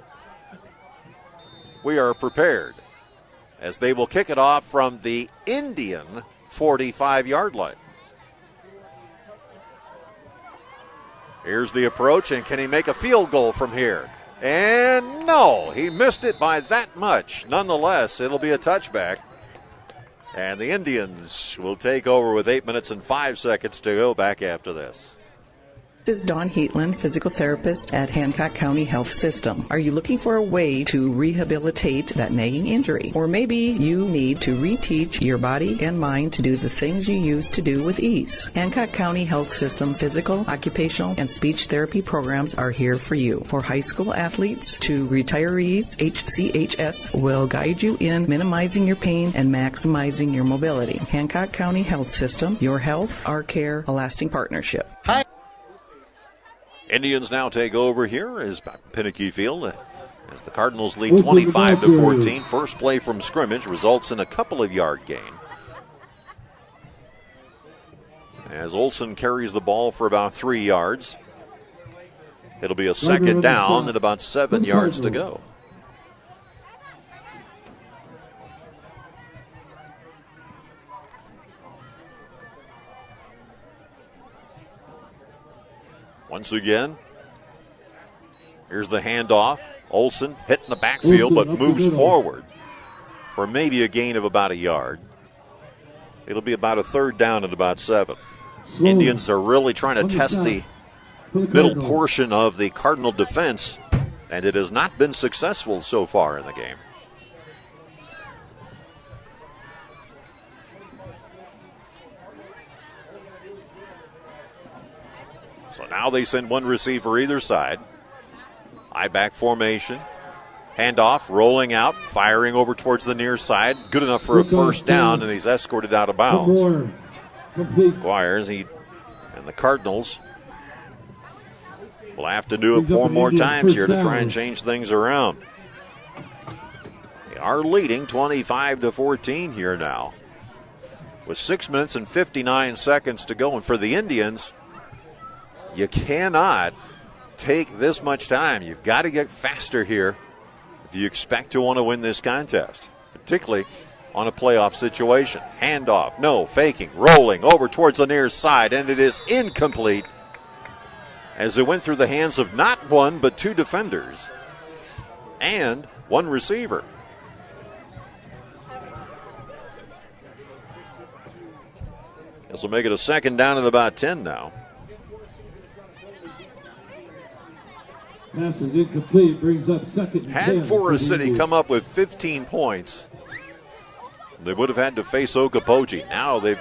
we are prepared as they will kick it off from the Indian 45-yard line. Here's the approach, and can he make a field goal from here? And no, he missed it by that much. Nonetheless, it'll be a touchback. And the Indians will take over with 8 minutes and 5 seconds to go back after this. This is Dawn Heatland, physical therapist at Hancock County Health System. Are you looking for a way to rehabilitate that nagging injury? Or maybe you need to reteach your body and mind to do the things you used to do with ease. Hancock County Health System physical, occupational, and speech therapy programs are here for you. For high school athletes to retirees, HCHS will guide you in minimizing your pain and maximizing your mobility. Hancock County Health System, your health, our care, a lasting partnership. Hi. Indians now take over here as Pinnicky Field as the Cardinals lead 25-14. First play from scrimmage results in a couple of yard gain. As Olson carries the ball for about 3 yards. It'll be a second down and about 7 yards to go. Once again, here's the handoff. Olson hitting the backfield but moves forward for maybe a gain of about a yard. It'll be about a third down and about 7. Indians are really trying to test the middle portion of the Cardinal defense, and it has not been successful so far in the game. So now they send one receiver either side. I-back formation. Handoff, rolling out, firing over towards the near side. Good enough for a first down, and he's escorted out of bounds. Squires, and the Cardinals will have to do it 4 more times here to try and change things around. They are leading 25-14 here now, with 6 minutes and 59 seconds to go. And for the Indians, you cannot take this much time. You've got to get faster here if you expect to want to win this contest, particularly on a playoff situation. Handoff, no, faking, rolling over towards the near side, and it is incomplete as it went through the hands of not one but 2 defenders and 1 receiver. This will make it a second down and about 10 now. Pass is incomplete, brings up second. Had Forest City come up with 15 points, they would have had to face Okoboji. Now they've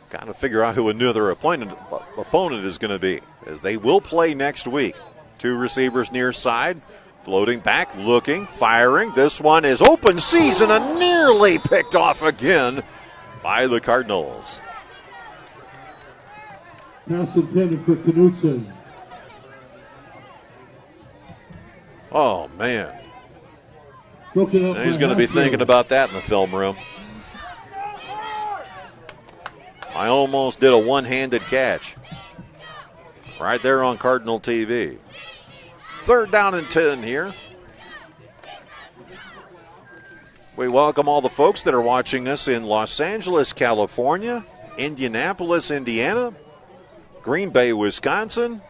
got to figure out who another opponent is going to be, as they will play next week. 2 receivers near side, floating back, looking, firing. This one is open season and nearly picked off again by the Cardinals. Pass intended for Knutson. Oh, man. Now he's going to be thinking about that in the film room. I almost did a one-handed catch right there on Cardinal TV. Third down and 10 here. We welcome all the folks that are watching us in Los Angeles, California, Indianapolis, Indiana, Green Bay, Wisconsin,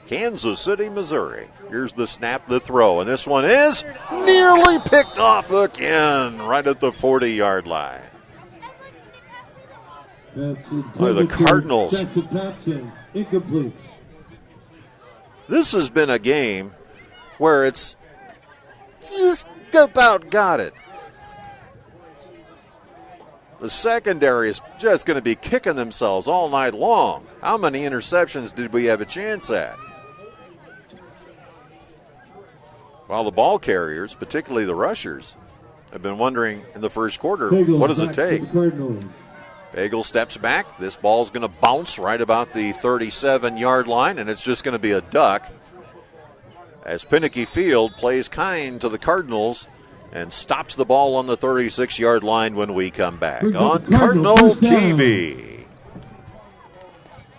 Kansas City, Missouri. Here's the snap, the throw, and this one is nearly picked off again right at the 40-yard line. The Cardinals. Incomplete. This has been a game where it's just about got it. The secondary is just going to be kicking themselves all night long. How many interceptions did we have a chance at? While the ball carriers, particularly the rushers, have been wondering in the first quarter, what does it take? Bagel steps back. This ball's going to bounce right about the 37-yard line, and it's just going to be a duck as Pinnicky Field plays kind to the Cardinals and stops the ball on the 36-yard line when we come back on Cardinal TV.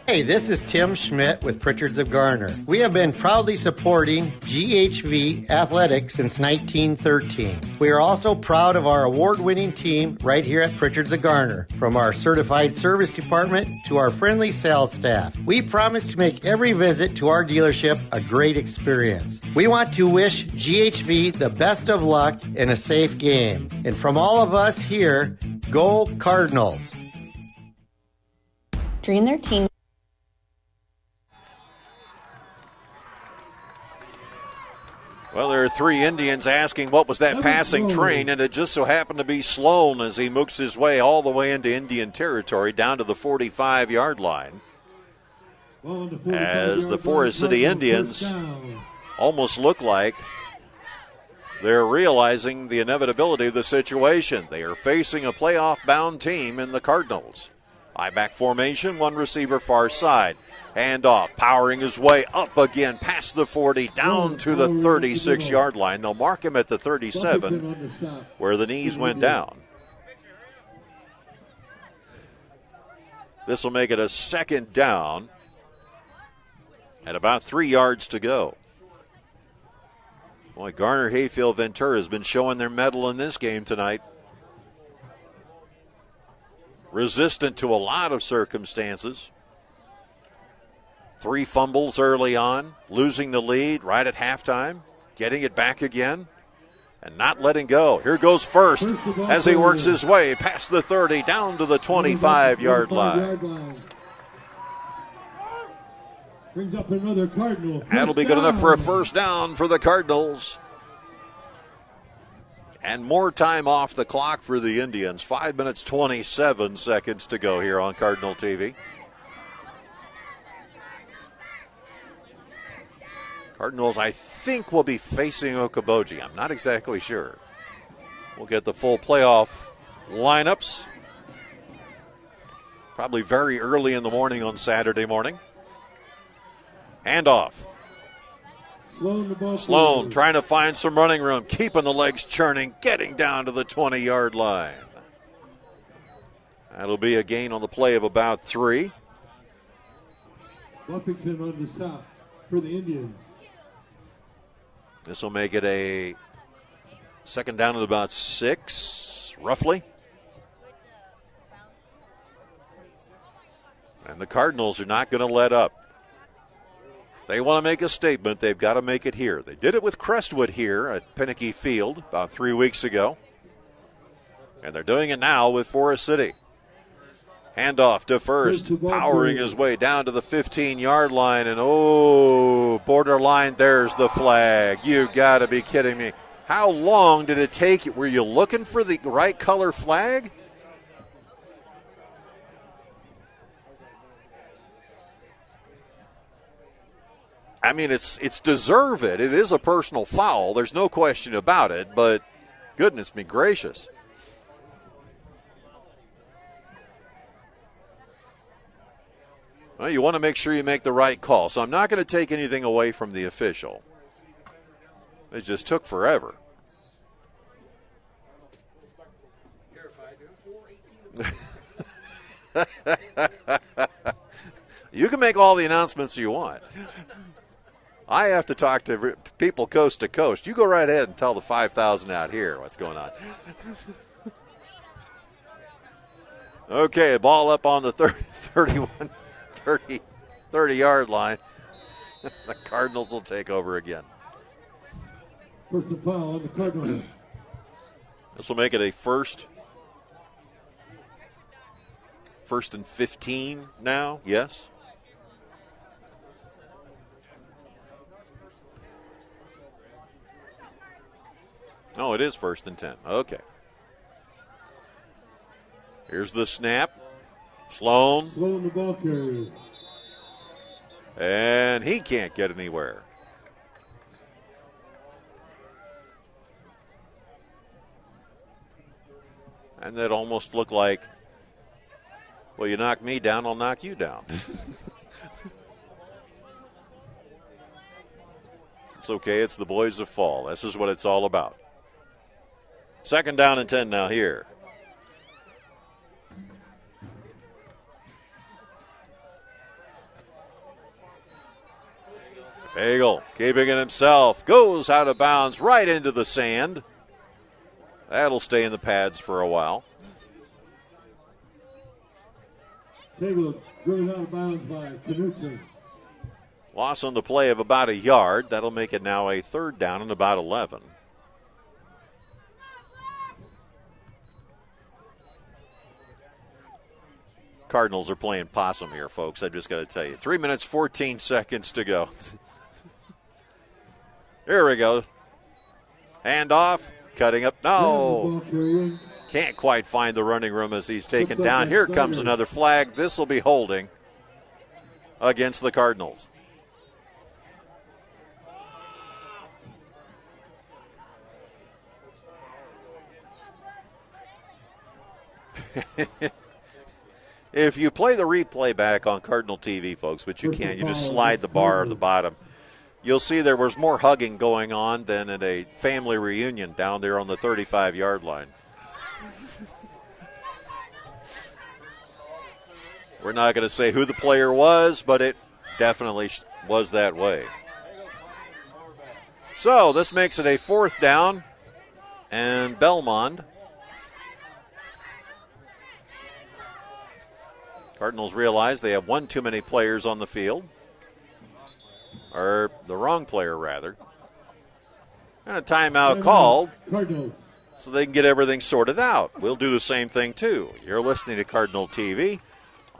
Hey, this is Tim Schmidt with Pritchard's of Garner. We have been proudly supporting GHV Athletics since 1913. We are also proud of our award-winning team right here at Pritchard's of Garner, from our certified service department to our friendly sales staff. We promise to make every visit to our dealership a great experience. We want to wish GHV the best of luck and a safe game. And from all of us here, go Cardinals. During their teen Well, there are three Indians asking what was that passing train, and it just so happened to be Sloan as he mooks his way all the way into Indian territory down to the 45-yard line. As the Forest City Indians almost look like they're realizing the inevitability of the situation. They are facing a playoff-bound team in the Cardinals. I-back formation, one receiver far side. Handoff, powering his way up again past the 40, down to the 36-yard line. They'll mark him at the 37, where the knees went down. This will make it a second down at about 3 yards to go. Boy, Garner, Hayfield, Ventura has been showing their mettle in this game tonight. Resistant to a lot of circumstances. 3 fumbles early on, losing the lead right at halftime, getting it back again, and not letting go. Here goes first as he works his way past the 30, down to the 25-yard line. Brings up another Cardinal. That'll be good enough for a first down for the Cardinals. And more time off the clock for the Indians. 5 minutes, 27 seconds to go here on Cardinal TV. Cardinals, I think, will be facing Okoboji. I'm not exactly sure. We'll get the full playoff lineups probably very early in the morning on Saturday morning. Handoff. Sloan trying to find some running room, keeping the legs churning, getting down to the 20-yard line. That'll be a gain on the play of about 3. Buffington on the stop for the Indians. This will make it a second down at about 6, roughly. And the Cardinals are not going to let up. They want to make a statement. They've got to make it here. They did it with Crestwood here at Pinnicky Field about 3 weeks ago. And they're doing it now with Forest City. Handoff to first, powering his way down to the 15-yard line. And, borderline, there's the flag. You got to be kidding me. How long did it take? Were you looking for the right color flag? I mean, it's deserved. It is a personal foul. There's no question about it, but goodness me gracious. Well, you want to make sure you make the right call. So I'm not going to take anything away from the official. It just took forever. You can make all the announcements you want. I have to talk to people coast to coast. You go right ahead and tell the 5,000 out here what's going on. Okay, ball up on the 30-yard line. The Cardinals will take over again. First and foul on the Cardinals. This will make it a first and 15 now, yes. No, it is first and 10. Okay. Here's the snap. Sloan. Sloan the ball carrier. And he can't get anywhere. And that almost looked like, well, you knock me down, I'll knock you down. It's okay. It's the boys of fall. This is what it's all about. Second down and 10 now here. Pagel keeping it himself. Goes out of bounds right into the sand. That'll stay in the pads for a while. Pagel goes out of bounds by Knutson. Loss on the play of about a yard. That'll make it now a third down and about 11. Cardinals are playing possum here, folks. I just got to tell you. 3 minutes, 14 seconds to go. Here we go. Hand off, cutting up. No. Can't quite find the running room as he's taken down. Here comes another flag. This will be holding against the Cardinals. If you play the replay back on Cardinal TV, folks, which you can, you just slide the bar at the bottom, you'll see there was more hugging going on than at a family reunion down there on the 35-yard line. We're not going to say who the player was, but it definitely was that way. So this makes it a 4th down, and Belmont. Cardinals realize they have one too many players on the field. Or the wrong player, rather. And a timeout called so they can get everything sorted out. We'll do the same thing, too. You're listening to Cardinal TV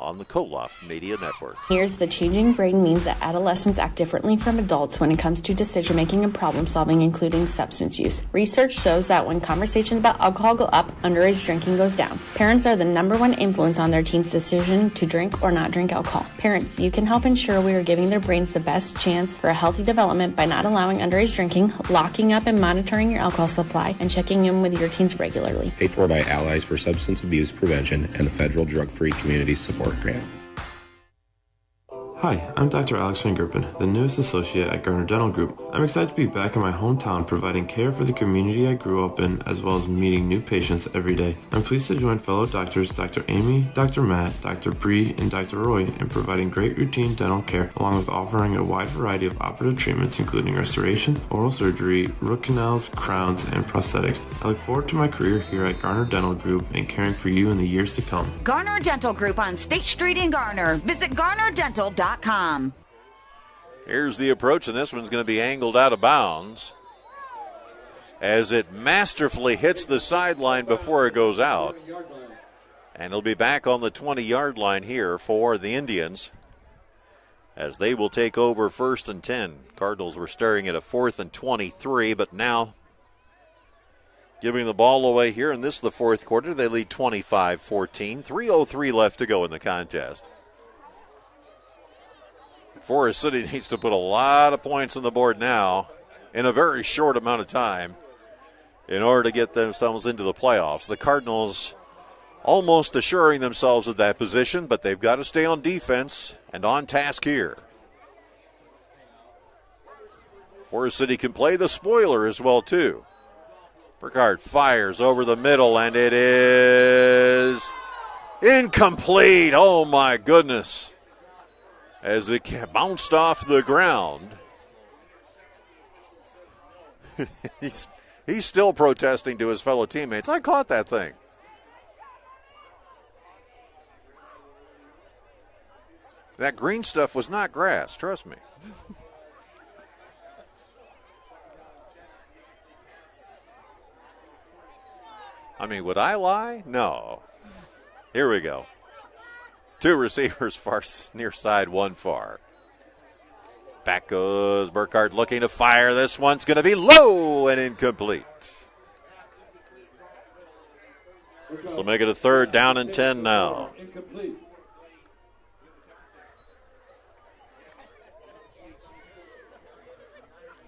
on the Koloff Media Network. Years, the changing brain means that adolescents act differently from adults when it comes to decision-making and problem-solving, including substance use. Research shows that when conversations about alcohol go up, underage drinking goes down. Parents are the #1 influence on their teens' decision to drink or not drink alcohol. Parents, you can help ensure we are giving their brains the best chance for a healthy development by not allowing underage drinking, locking up and monitoring your alcohol supply, and checking in with your teens regularly. Paid for by Allies for Substance Abuse Prevention and the Federal Drug-Free Community Support Grant. Hi, I'm Dr. Alex Van Gerpen, the newest associate at Garner Dental Group. I'm excited to be back in my hometown providing care for the community I grew up in, as well as meeting new patients every day. I'm pleased to join fellow doctors Dr. Amy, Dr. Matt, Dr. Bree, and Dr. Roy in providing great routine dental care, along with offering a wide variety of operative treatments including restoration, oral surgery, root canals, crowns, and prosthetics. I look forward to my career here at Garner Dental Group and caring for you in the years to come. Garner Dental Group on State Street in Garner. Visit garnerdental.com. Here's the approach, and this one's going to be angled out of bounds as it masterfully hits the sideline before it goes out. And it'll be back on the 20-yard line here for the Indians as they will take over 1st and 10. Cardinals were staring at a 4th and 23, but now giving the ball away here, and this is the 4th quarter. They lead 25-14. 3:03 left to go in the contest. Forest City needs to put a lot of points on the board now in a very short amount of time in order to get themselves into the playoffs. The Cardinals almost assuring themselves of that position, but they've got to stay on defense and on task here. Forest City can play the spoiler as well, too. Burkhardt fires over the middle, and it is incomplete. Oh, my goodness. As it bounced off the ground. He's still protesting to his fellow teammates. I caught that thing. That green stuff was not grass, trust me. I mean, would I lie? No. Here we go. 2 receivers far near side, 1 far. Back goes Burkhardt looking to fire. This one's going to be low and incomplete. So make it a 3rd down and 10 now.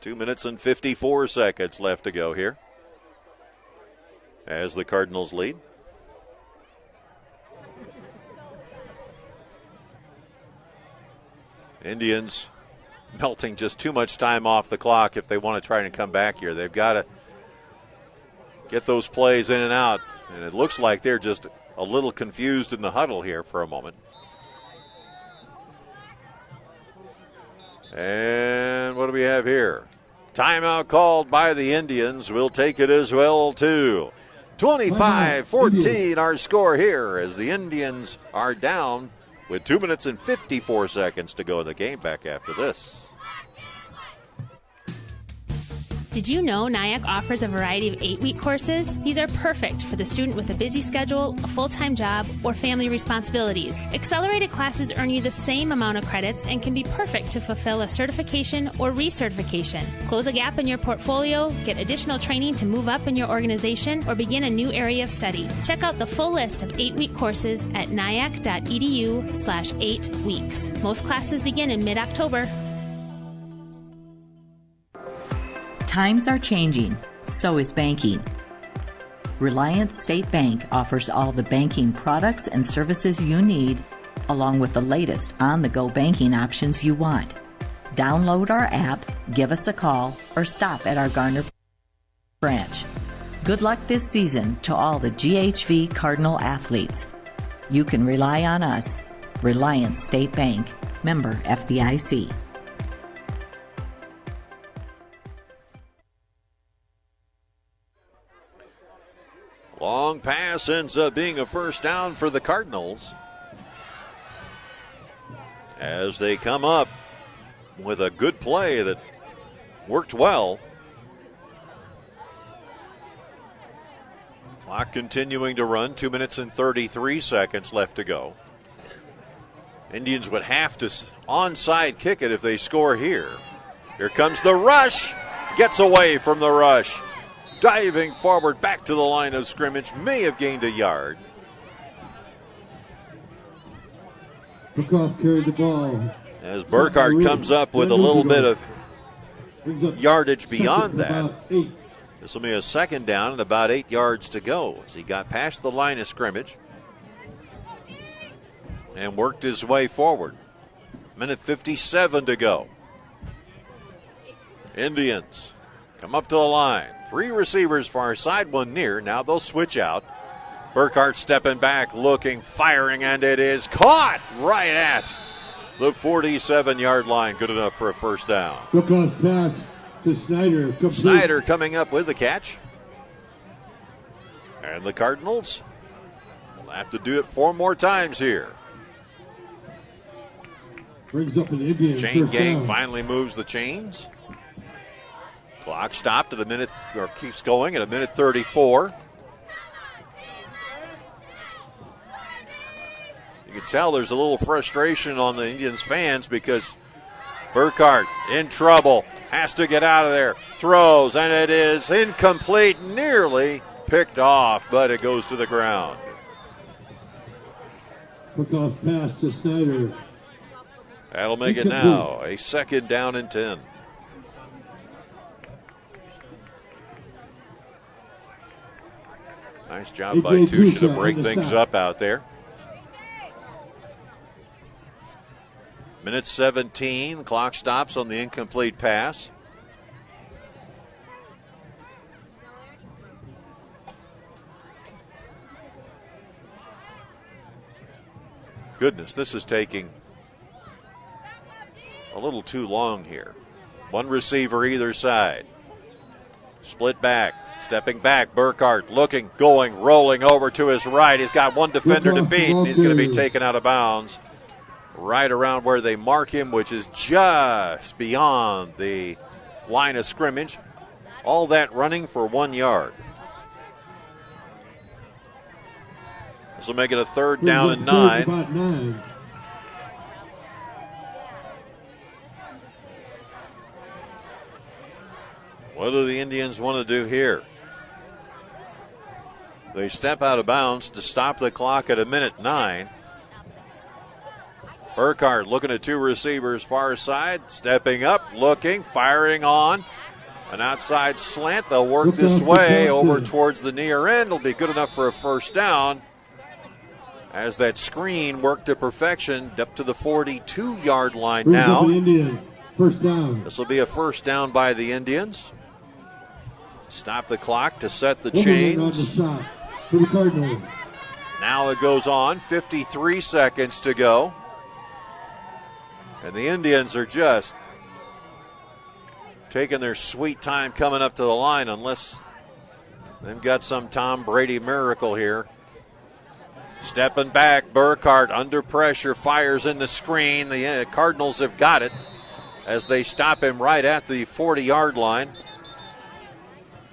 2 minutes and 54 seconds left to go here as the Cardinals lead. Indians melting just too much time off the clock if they want to try and come back here. They've got to get those plays in and out. And it looks like they're just a little confused in the huddle here for a moment. And what do we have here? Timeout called by the Indians. We'll take it as well, too. 25-14 our score here as the Indians are down with 2 minutes and 54 seconds to go in the game. Back after this. Did you know NIAC offers a variety of 8-week courses? These are perfect for the student with a busy schedule, a full-time job, or family responsibilities. Accelerated classes earn you the same amount of credits and can be perfect to fulfill a certification or recertification. Close a gap in your portfolio, get additional training to move up in your organization, or begin a new area of study. Check out the full list of 8-week courses at nyac.edu/8weeks. Most classes begin in mid-October. Times are changing, so is banking. Reliance State Bank offers all the banking products and services you need, along with the latest on-the-go banking options you want. Download our app, give us a call, or stop at our Garner branch. Good luck this season to all the GHV Cardinal athletes. You can rely on us. Reliance State Bank, member FDIC. Long pass ends up being a first down for the Cardinals as they come up with a good play that worked well. Clock continuing to run, 2 minutes and 33 seconds left to go. Indians would have to onside kick it if they score here. Here comes the rush, gets away from the rush. Diving forward back to the line of scrimmage, may have gained a yard. Burkhardt carried the ball. As Burkhardt comes up with a little bit of yardage beyond that. This will be a second down and about 8 yards to go as he got past the line of scrimmage and worked his way forward. Minute 57 to go. Indians come up to the line. 3 receivers far side, 1 near. Now they'll switch out. Burkhardt stepping back, looking, firing, and it is caught right at the 47-yard line. Good enough for a first down. Burkhardt pass to Snyder. Complete. Snyder coming up with the catch. And the Cardinals will have to do it 4 more times here. Brings up an Indian. Chain gang finally moves the chains. Clock stopped at a minute, or keeps going at a minute 34. You can tell there's a little frustration on the Indians fans because Burkhardt in trouble, has to get out of there, throws, and it is incomplete, nearly picked off, but it goes to the ground. Quick off pass to Snyder. That'll make it now a second down and 10. Nice job by Tusha to break things up out there. Minute 17, clock stops on the incomplete pass. Goodness, this is taking a little too long here. 1 receiver either side. Split back. Stepping back, Burkhardt looking, going, rolling over to his right. He's got 1 defender to beat, and he's going to be taken out of bounds right around where they mark him, which is just beyond the line of scrimmage. All that running for 1 yard. This will make it a third down and 9. What do the Indians want to do here? They step out of bounds to stop the clock at a minute 9. Burkhardt looking at 2 receivers far side, stepping up, looking, firing on. An outside slant. They'll work this way over towards the near end. It'll be good enough for a first down as that screen worked to perfection up to the 42-yard line now. First down. This will be a first down by the Indians. Stop the clock to set the chains. Now it goes on, 53 seconds to go. And the Indians are just taking their sweet time coming up to the line unless they've got some Tom Brady miracle here. Stepping back, Burkhardt under pressure, fires in the screen. The Cardinals have got it as they stop him right at the 40-yard line.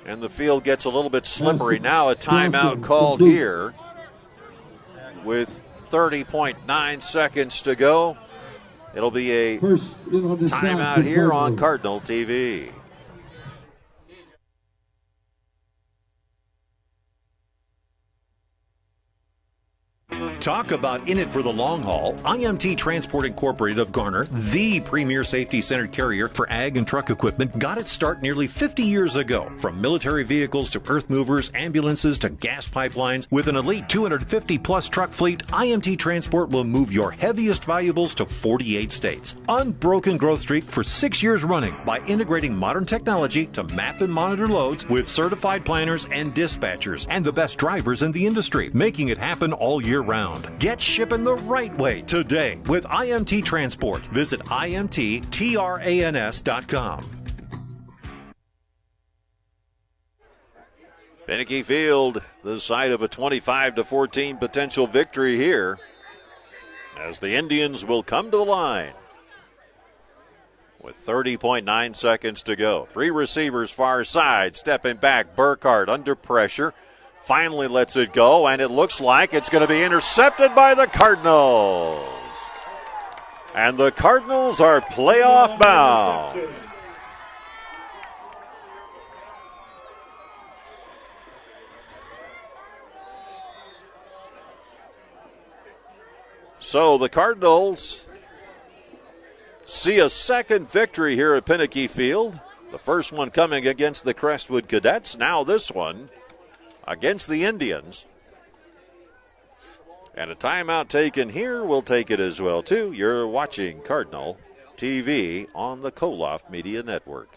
And the field gets a little bit slippery. Now a timeout called here with 30.9 seconds to go. It'll be a timeout here on Cardinal TV. Talk about in it for the long haul. IMT Transport Incorporated of Garner, the premier safety-centered carrier for ag and truck equipment, got its start nearly 50 years ago. From military vehicles to earth movers, ambulances to gas pipelines, with an elite 250-plus truck fleet, IMT Transport will move your heaviest valuables to 48 states. Unbroken growth streak for 6 years running by integrating modern technology to map and monitor loads with certified planners and dispatchers and the best drivers in the industry, making it happen all year round. Get shipping the right way today with IMT Transport. Visit IMTTRANS.com. Pinnicky Field, the site of a 25-14 potential victory here, as the Indians will come to the line with 30.9 seconds to go. 3 receivers far side, stepping back. Burkhardt under pressure. Finally lets it go, and it looks like it's going to be intercepted by the Cardinals. And the Cardinals are playoff bound. So the Cardinals see a second victory here at Pinnicky Field. The first one coming against the Crestwood Cadets. Now this one against the Indians. And a timeout taken here. We'll take it as well, too. You're watching Cardinal TV on the Koloff Media Network.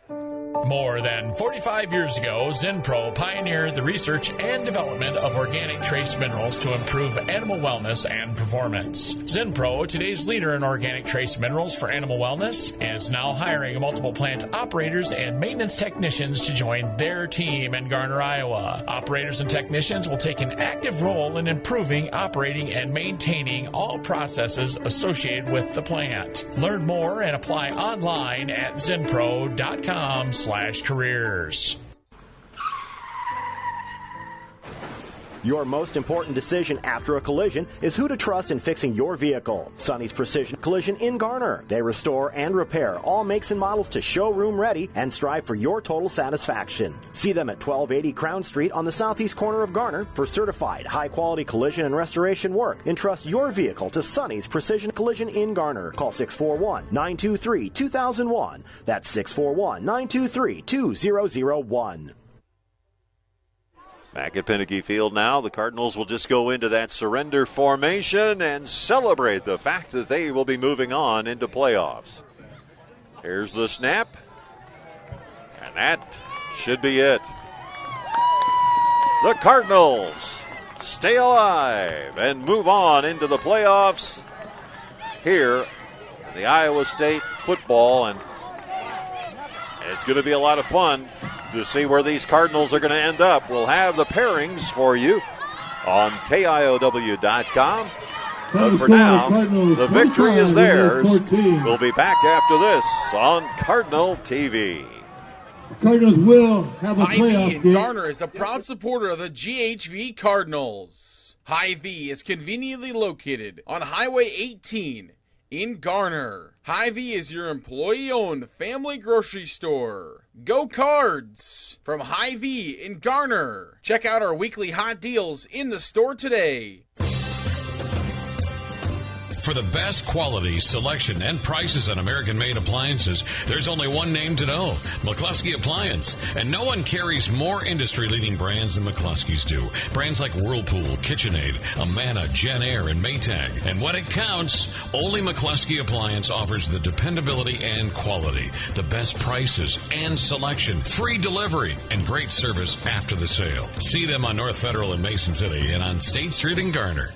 More than 45 years ago, Zinpro pioneered the research and development of organic trace minerals to improve animal wellness and performance. Zinpro, today's leader in organic trace minerals for animal wellness, is now hiring multiple plant operators and maintenance technicians to join their team in Garner, Iowa. Operators and technicians will take an active role in improving, operating, and maintaining all processes associated with the plant. Learn more and apply online at zinpro.com/careers. Your most important decision after a collision is who to trust in fixing your vehicle. Sonny's Precision Collision in Garner. They restore and repair all makes and models to showroom ready and strive for your total satisfaction. See them at 1280 Crown Street on the southeast corner of Garner for certified high-quality collision and restoration work. Entrust your vehicle to Sonny's Precision Collision in Garner. Call 641-923-2001. That's 641-923-2001. Back at Pinnicky Field now, the Cardinals will just go into that surrender formation and celebrate the fact that they will be moving on into playoffs. Here's the snap, and that should be it. The Cardinals stay alive and move on into the playoffs here in the Iowa State football, and it's going to be a lot of fun to see where these Cardinals are going to end up. We'll have the pairings for you on KIOW.com. But for now, the victory is theirs. We'll be back after this on Cardinal TV. The Cardinals will have a playoff Hy-Vee in game. Garner is a proud supporter of the GHV Cardinals. Hy-Vee is conveniently located on Highway 18 in Garner. Hy-Vee is your employee-owned family grocery store. Go Cards! From Hy-Vee in Garner. Check out our weekly hot deals in the store today. For the best quality, selection, and prices on American-made appliances, there's only one name to know, McCluskey Appliance. And no one carries more industry-leading brands than McCluskey's do. Brands like Whirlpool, KitchenAid, Amana, Gen Air, and Maytag. And when it counts, only McCluskey Appliance offers the dependability and quality, the best prices and selection, free delivery, and great service after the sale. See them on North Federal in Mason City and on State Street in Garner.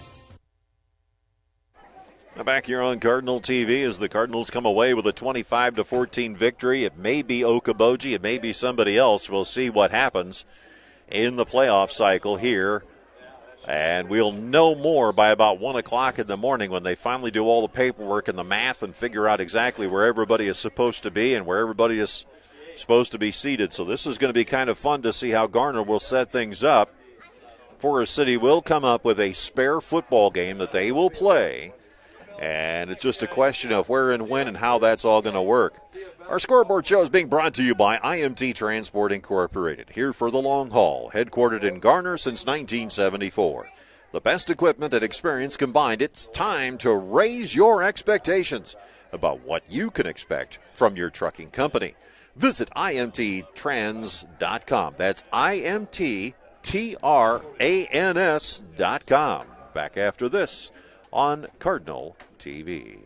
Back here on Cardinal TV as the Cardinals come away with a 25-14 victory. It may be Okoboji, it may be somebody else. We'll see what happens in the playoff cycle here. And we'll know more by about 1 o'clock in the morning when they finally do all the paperwork and the math and figure out exactly where everybody is supposed to be and where everybody is supposed to be seeded. So this is going to be kind of fun to see how Garner will set things up. Forest City will come up with a spare football game that they will play, and it's just a question of where and when and how that's all going to work. Our scoreboard show is being brought to you by IMT Transport Incorporated, here for the long haul, headquartered in Garner since 1974. The best equipment and experience combined, it's time to raise your expectations about what you can expect from your trucking company. Visit IMTtrans.com. That's IMTtrans.com. Back after this on Cardinal TV.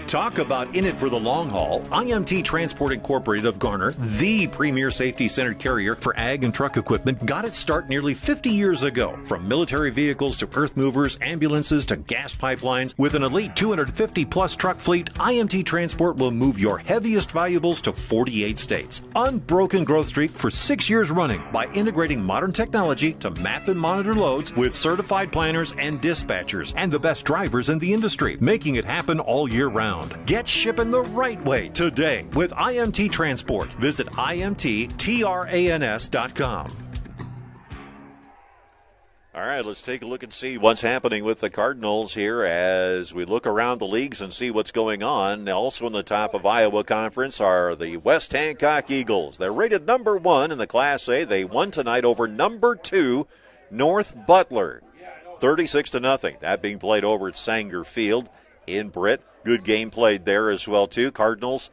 Talk about in it for the long haul. IMT Transport Incorporated of Garner, the premier safety-centered carrier for ag and truck equipment, got its start nearly 50 years ago. From military vehicles to earth movers, ambulances to gas pipelines, with an elite 250-plus truck fleet, IMT Transport will move your heaviest valuables to 48 states. Unbroken growth streak for 6 years running by integrating modern technology to map and monitor loads with certified planners and dispatchers and the best drivers in the industry, making it happen all year round. Get shipping the right way today with IMT Transport. Visit IMTtrans.com. All right, let's take a look and see what's happening with the Cardinals here as we look around the leagues and see what's going on. Also in the top of Iowa Conference are the West Hancock Eagles. They're rated number 1 in the Class A. They won tonight over number 2 North Butler, 36-0. That being played over at Sanger Field in Britt. Good game played there as well, too. Cardinals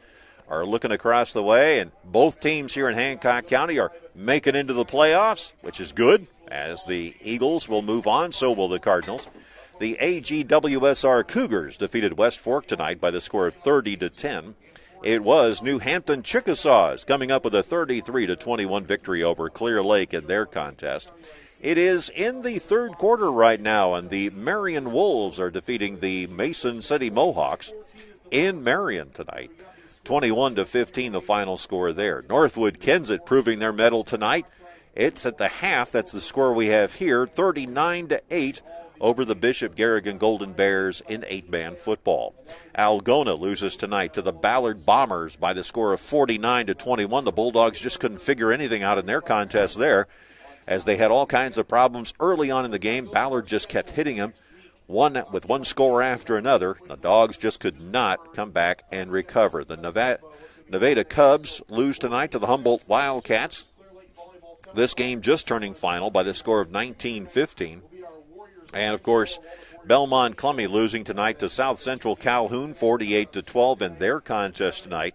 are looking across the way, and both teams here in Hancock County are making into the playoffs, which is good. As the Eagles will move on, so will the Cardinals. The AGWSR Cougars defeated West Fork tonight by the score of 30-10. It was New Hampton Chickasaws coming up with a 33-21 victory over Clear Lake in their contest. It is in the third quarter right now, and the Marion Wolves are defeating the Mason City Mohawks in Marion tonight. 21-15 the final score there. Northwood Kensett proving their mettle tonight. It's at the half. That's the score we have here, 39-8 over the Bishop Garrigan Golden Bears in 8-man football. Algona loses tonight to the Ballard Bombers by the score of 49-21. The Bulldogs just couldn't figure anything out in their contest there, as they had all kinds of problems early on in the game. Ballard just kept hitting them, with one score after another. The Dogs just could not come back and recover. The Nevada Cubs lose tonight to the Humboldt Wildcats. This game just turning final by the score of 19-15. And, of course, Belmont Clummy losing tonight to South Central Calhoun, 48-12 in their contest tonight.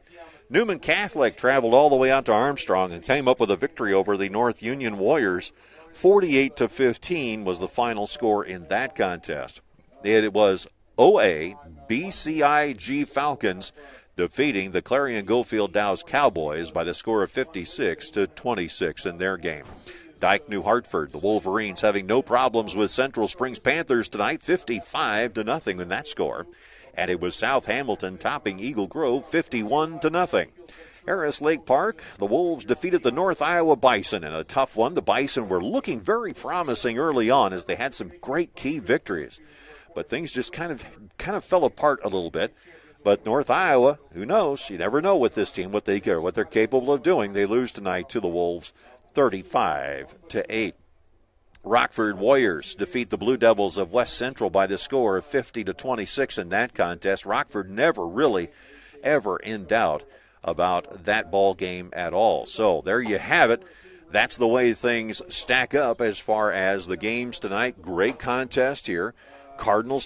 Newman Catholic traveled all the way out to Armstrong and came up with a victory over the North Union Warriors. 48-15 was the final score in that contest. It was OA BCIG Falcons defeating the Clarion Gofield Dows Cowboys by the score of 56-26 in their game. Dyke New Hartford, the Wolverines, having no problems with Central Springs Panthers tonight, 55-0 in that score. And it was South Hamilton topping Eagle Grove 51-0. Harris Lake Park, the Wolves defeated the North Iowa Bison in a tough one. The Bison were looking very promising early on as they had some great key victories, but things just kind of fell apart a little bit. But North Iowa, who knows? You never know with this team what they're capable of doing. They lose tonight to the Wolves 35-8. Rockford Warriors defeat the Blue Devils of West Central by the score of 50-26 in that contest. Rockford never really ever in doubt about that ball game at all. So there you have it. That's the way things stack up as far as the games tonight. Great contest here. Cardinals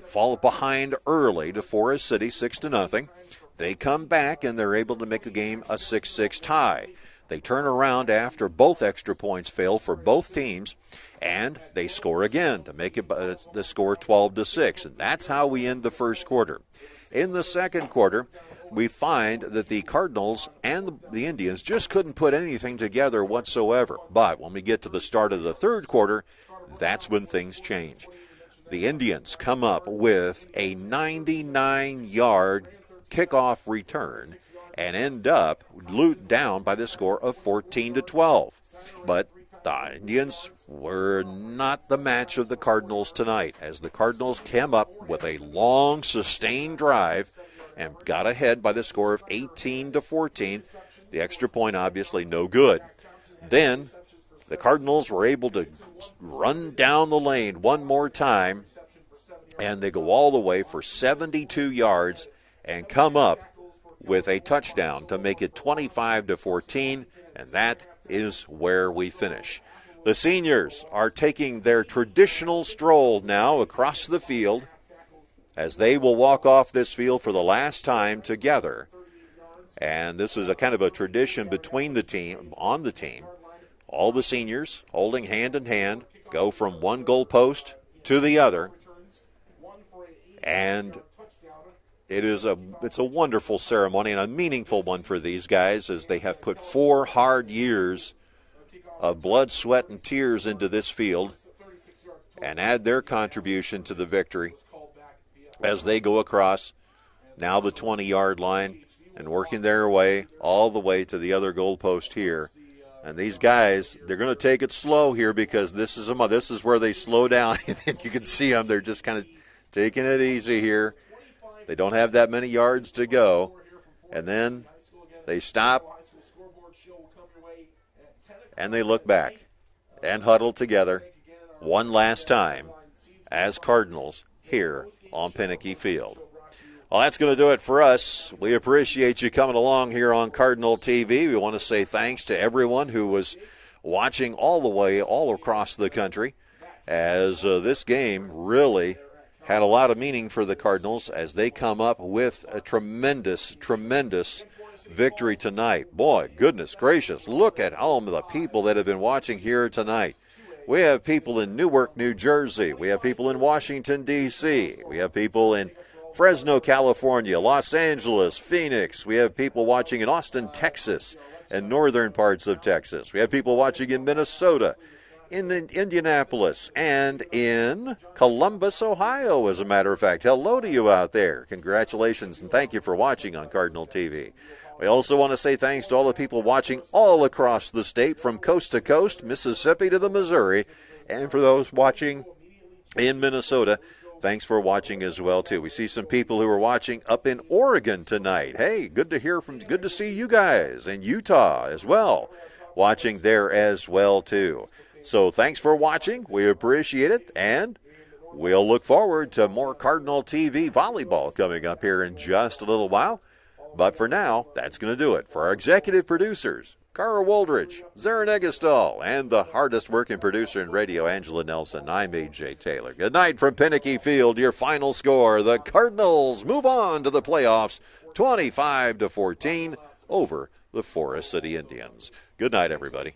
fall behind early to Forest City 6-0. They come back and they're able to make the game a 6-6 tie. They turn around after both extra points fail for both teams, and they score again to make it the score 12-6. And that's how we end the first quarter. In the second quarter, we find that the Cardinals and the Indians just couldn't put anything together whatsoever. But when we get to the start of the third quarter, that's when things change. The Indians come up with a 99-yard kickoff return and end up down by the score of 14-12. But the Indians were not the match of the Cardinals tonight, as the Cardinals came up with a long, sustained drive and got ahead by the score of 18-14. The extra point obviously no good. Then the Cardinals were able to run down the lane one more time, and they go all the way for 72 yards and come up with a touchdown to make it 25-14, and that is where we finish. The seniors are taking their traditional stroll now across the field as they will walk off this field for the last time together. And this is a kind of a tradition between the team, on the team. All the seniors holding hand in hand go from one goalpost to the other. And it's a wonderful ceremony and a meaningful one for these guys, as they have put 4 hard years of blood, sweat, and tears into this field and add their contribution to the victory as they go across now the 20-yard line and working their way all the way to the other goalpost here. And these guys, they're going to take it slow here, because this is where they slow down. And you can see them. They're just kind of taking it easy here. They don't have that many yards to go. And then they stop, and they look back and huddle together one last time as Cardinals here on Pinnicky Field. Well, that's going to do it for us. We appreciate you coming along here on Cardinal TV. We want to say thanks to everyone who was watching all across the country, as this game really had a lot of meaning for the Cardinals as they come up with a tremendous victory tonight. Boy, goodness gracious, look at all of the people that have been watching here tonight. We have people in Newark, New Jersey. We have people in Washington, D.C. We have people in Fresno, California, Los Angeles, Phoenix. We have people watching in Austin, Texas, and northern parts of Texas. We have people watching in Minnesota, in Indianapolis, and in Columbus, Ohio, as a matter of fact. Hello to you out there. Congratulations, and thank you for watching on Cardinal TV. We also want to say thanks to all the people watching all across the state, from coast to coast, Mississippi to the Missouri, and for those watching in Minnesota, thanks for watching as well, too. We see some people who are watching up in Oregon tonight. Hey, good to see you guys in Utah as well, watching there as well, too. So thanks for watching. We appreciate it, and we'll look forward to more Cardinal TV volleyball coming up here in just a little while. But for now, that's going to do it. For our executive producers, Cara Woldridge, Zarin Egestal, and the hardest working producer in radio, Angela Nelson, I'm A.J. Taylor. Good night from Pinnicky Field. Your final score, the Cardinals move on to the playoffs, 25-14 over the Forest City Indians. Good night, everybody.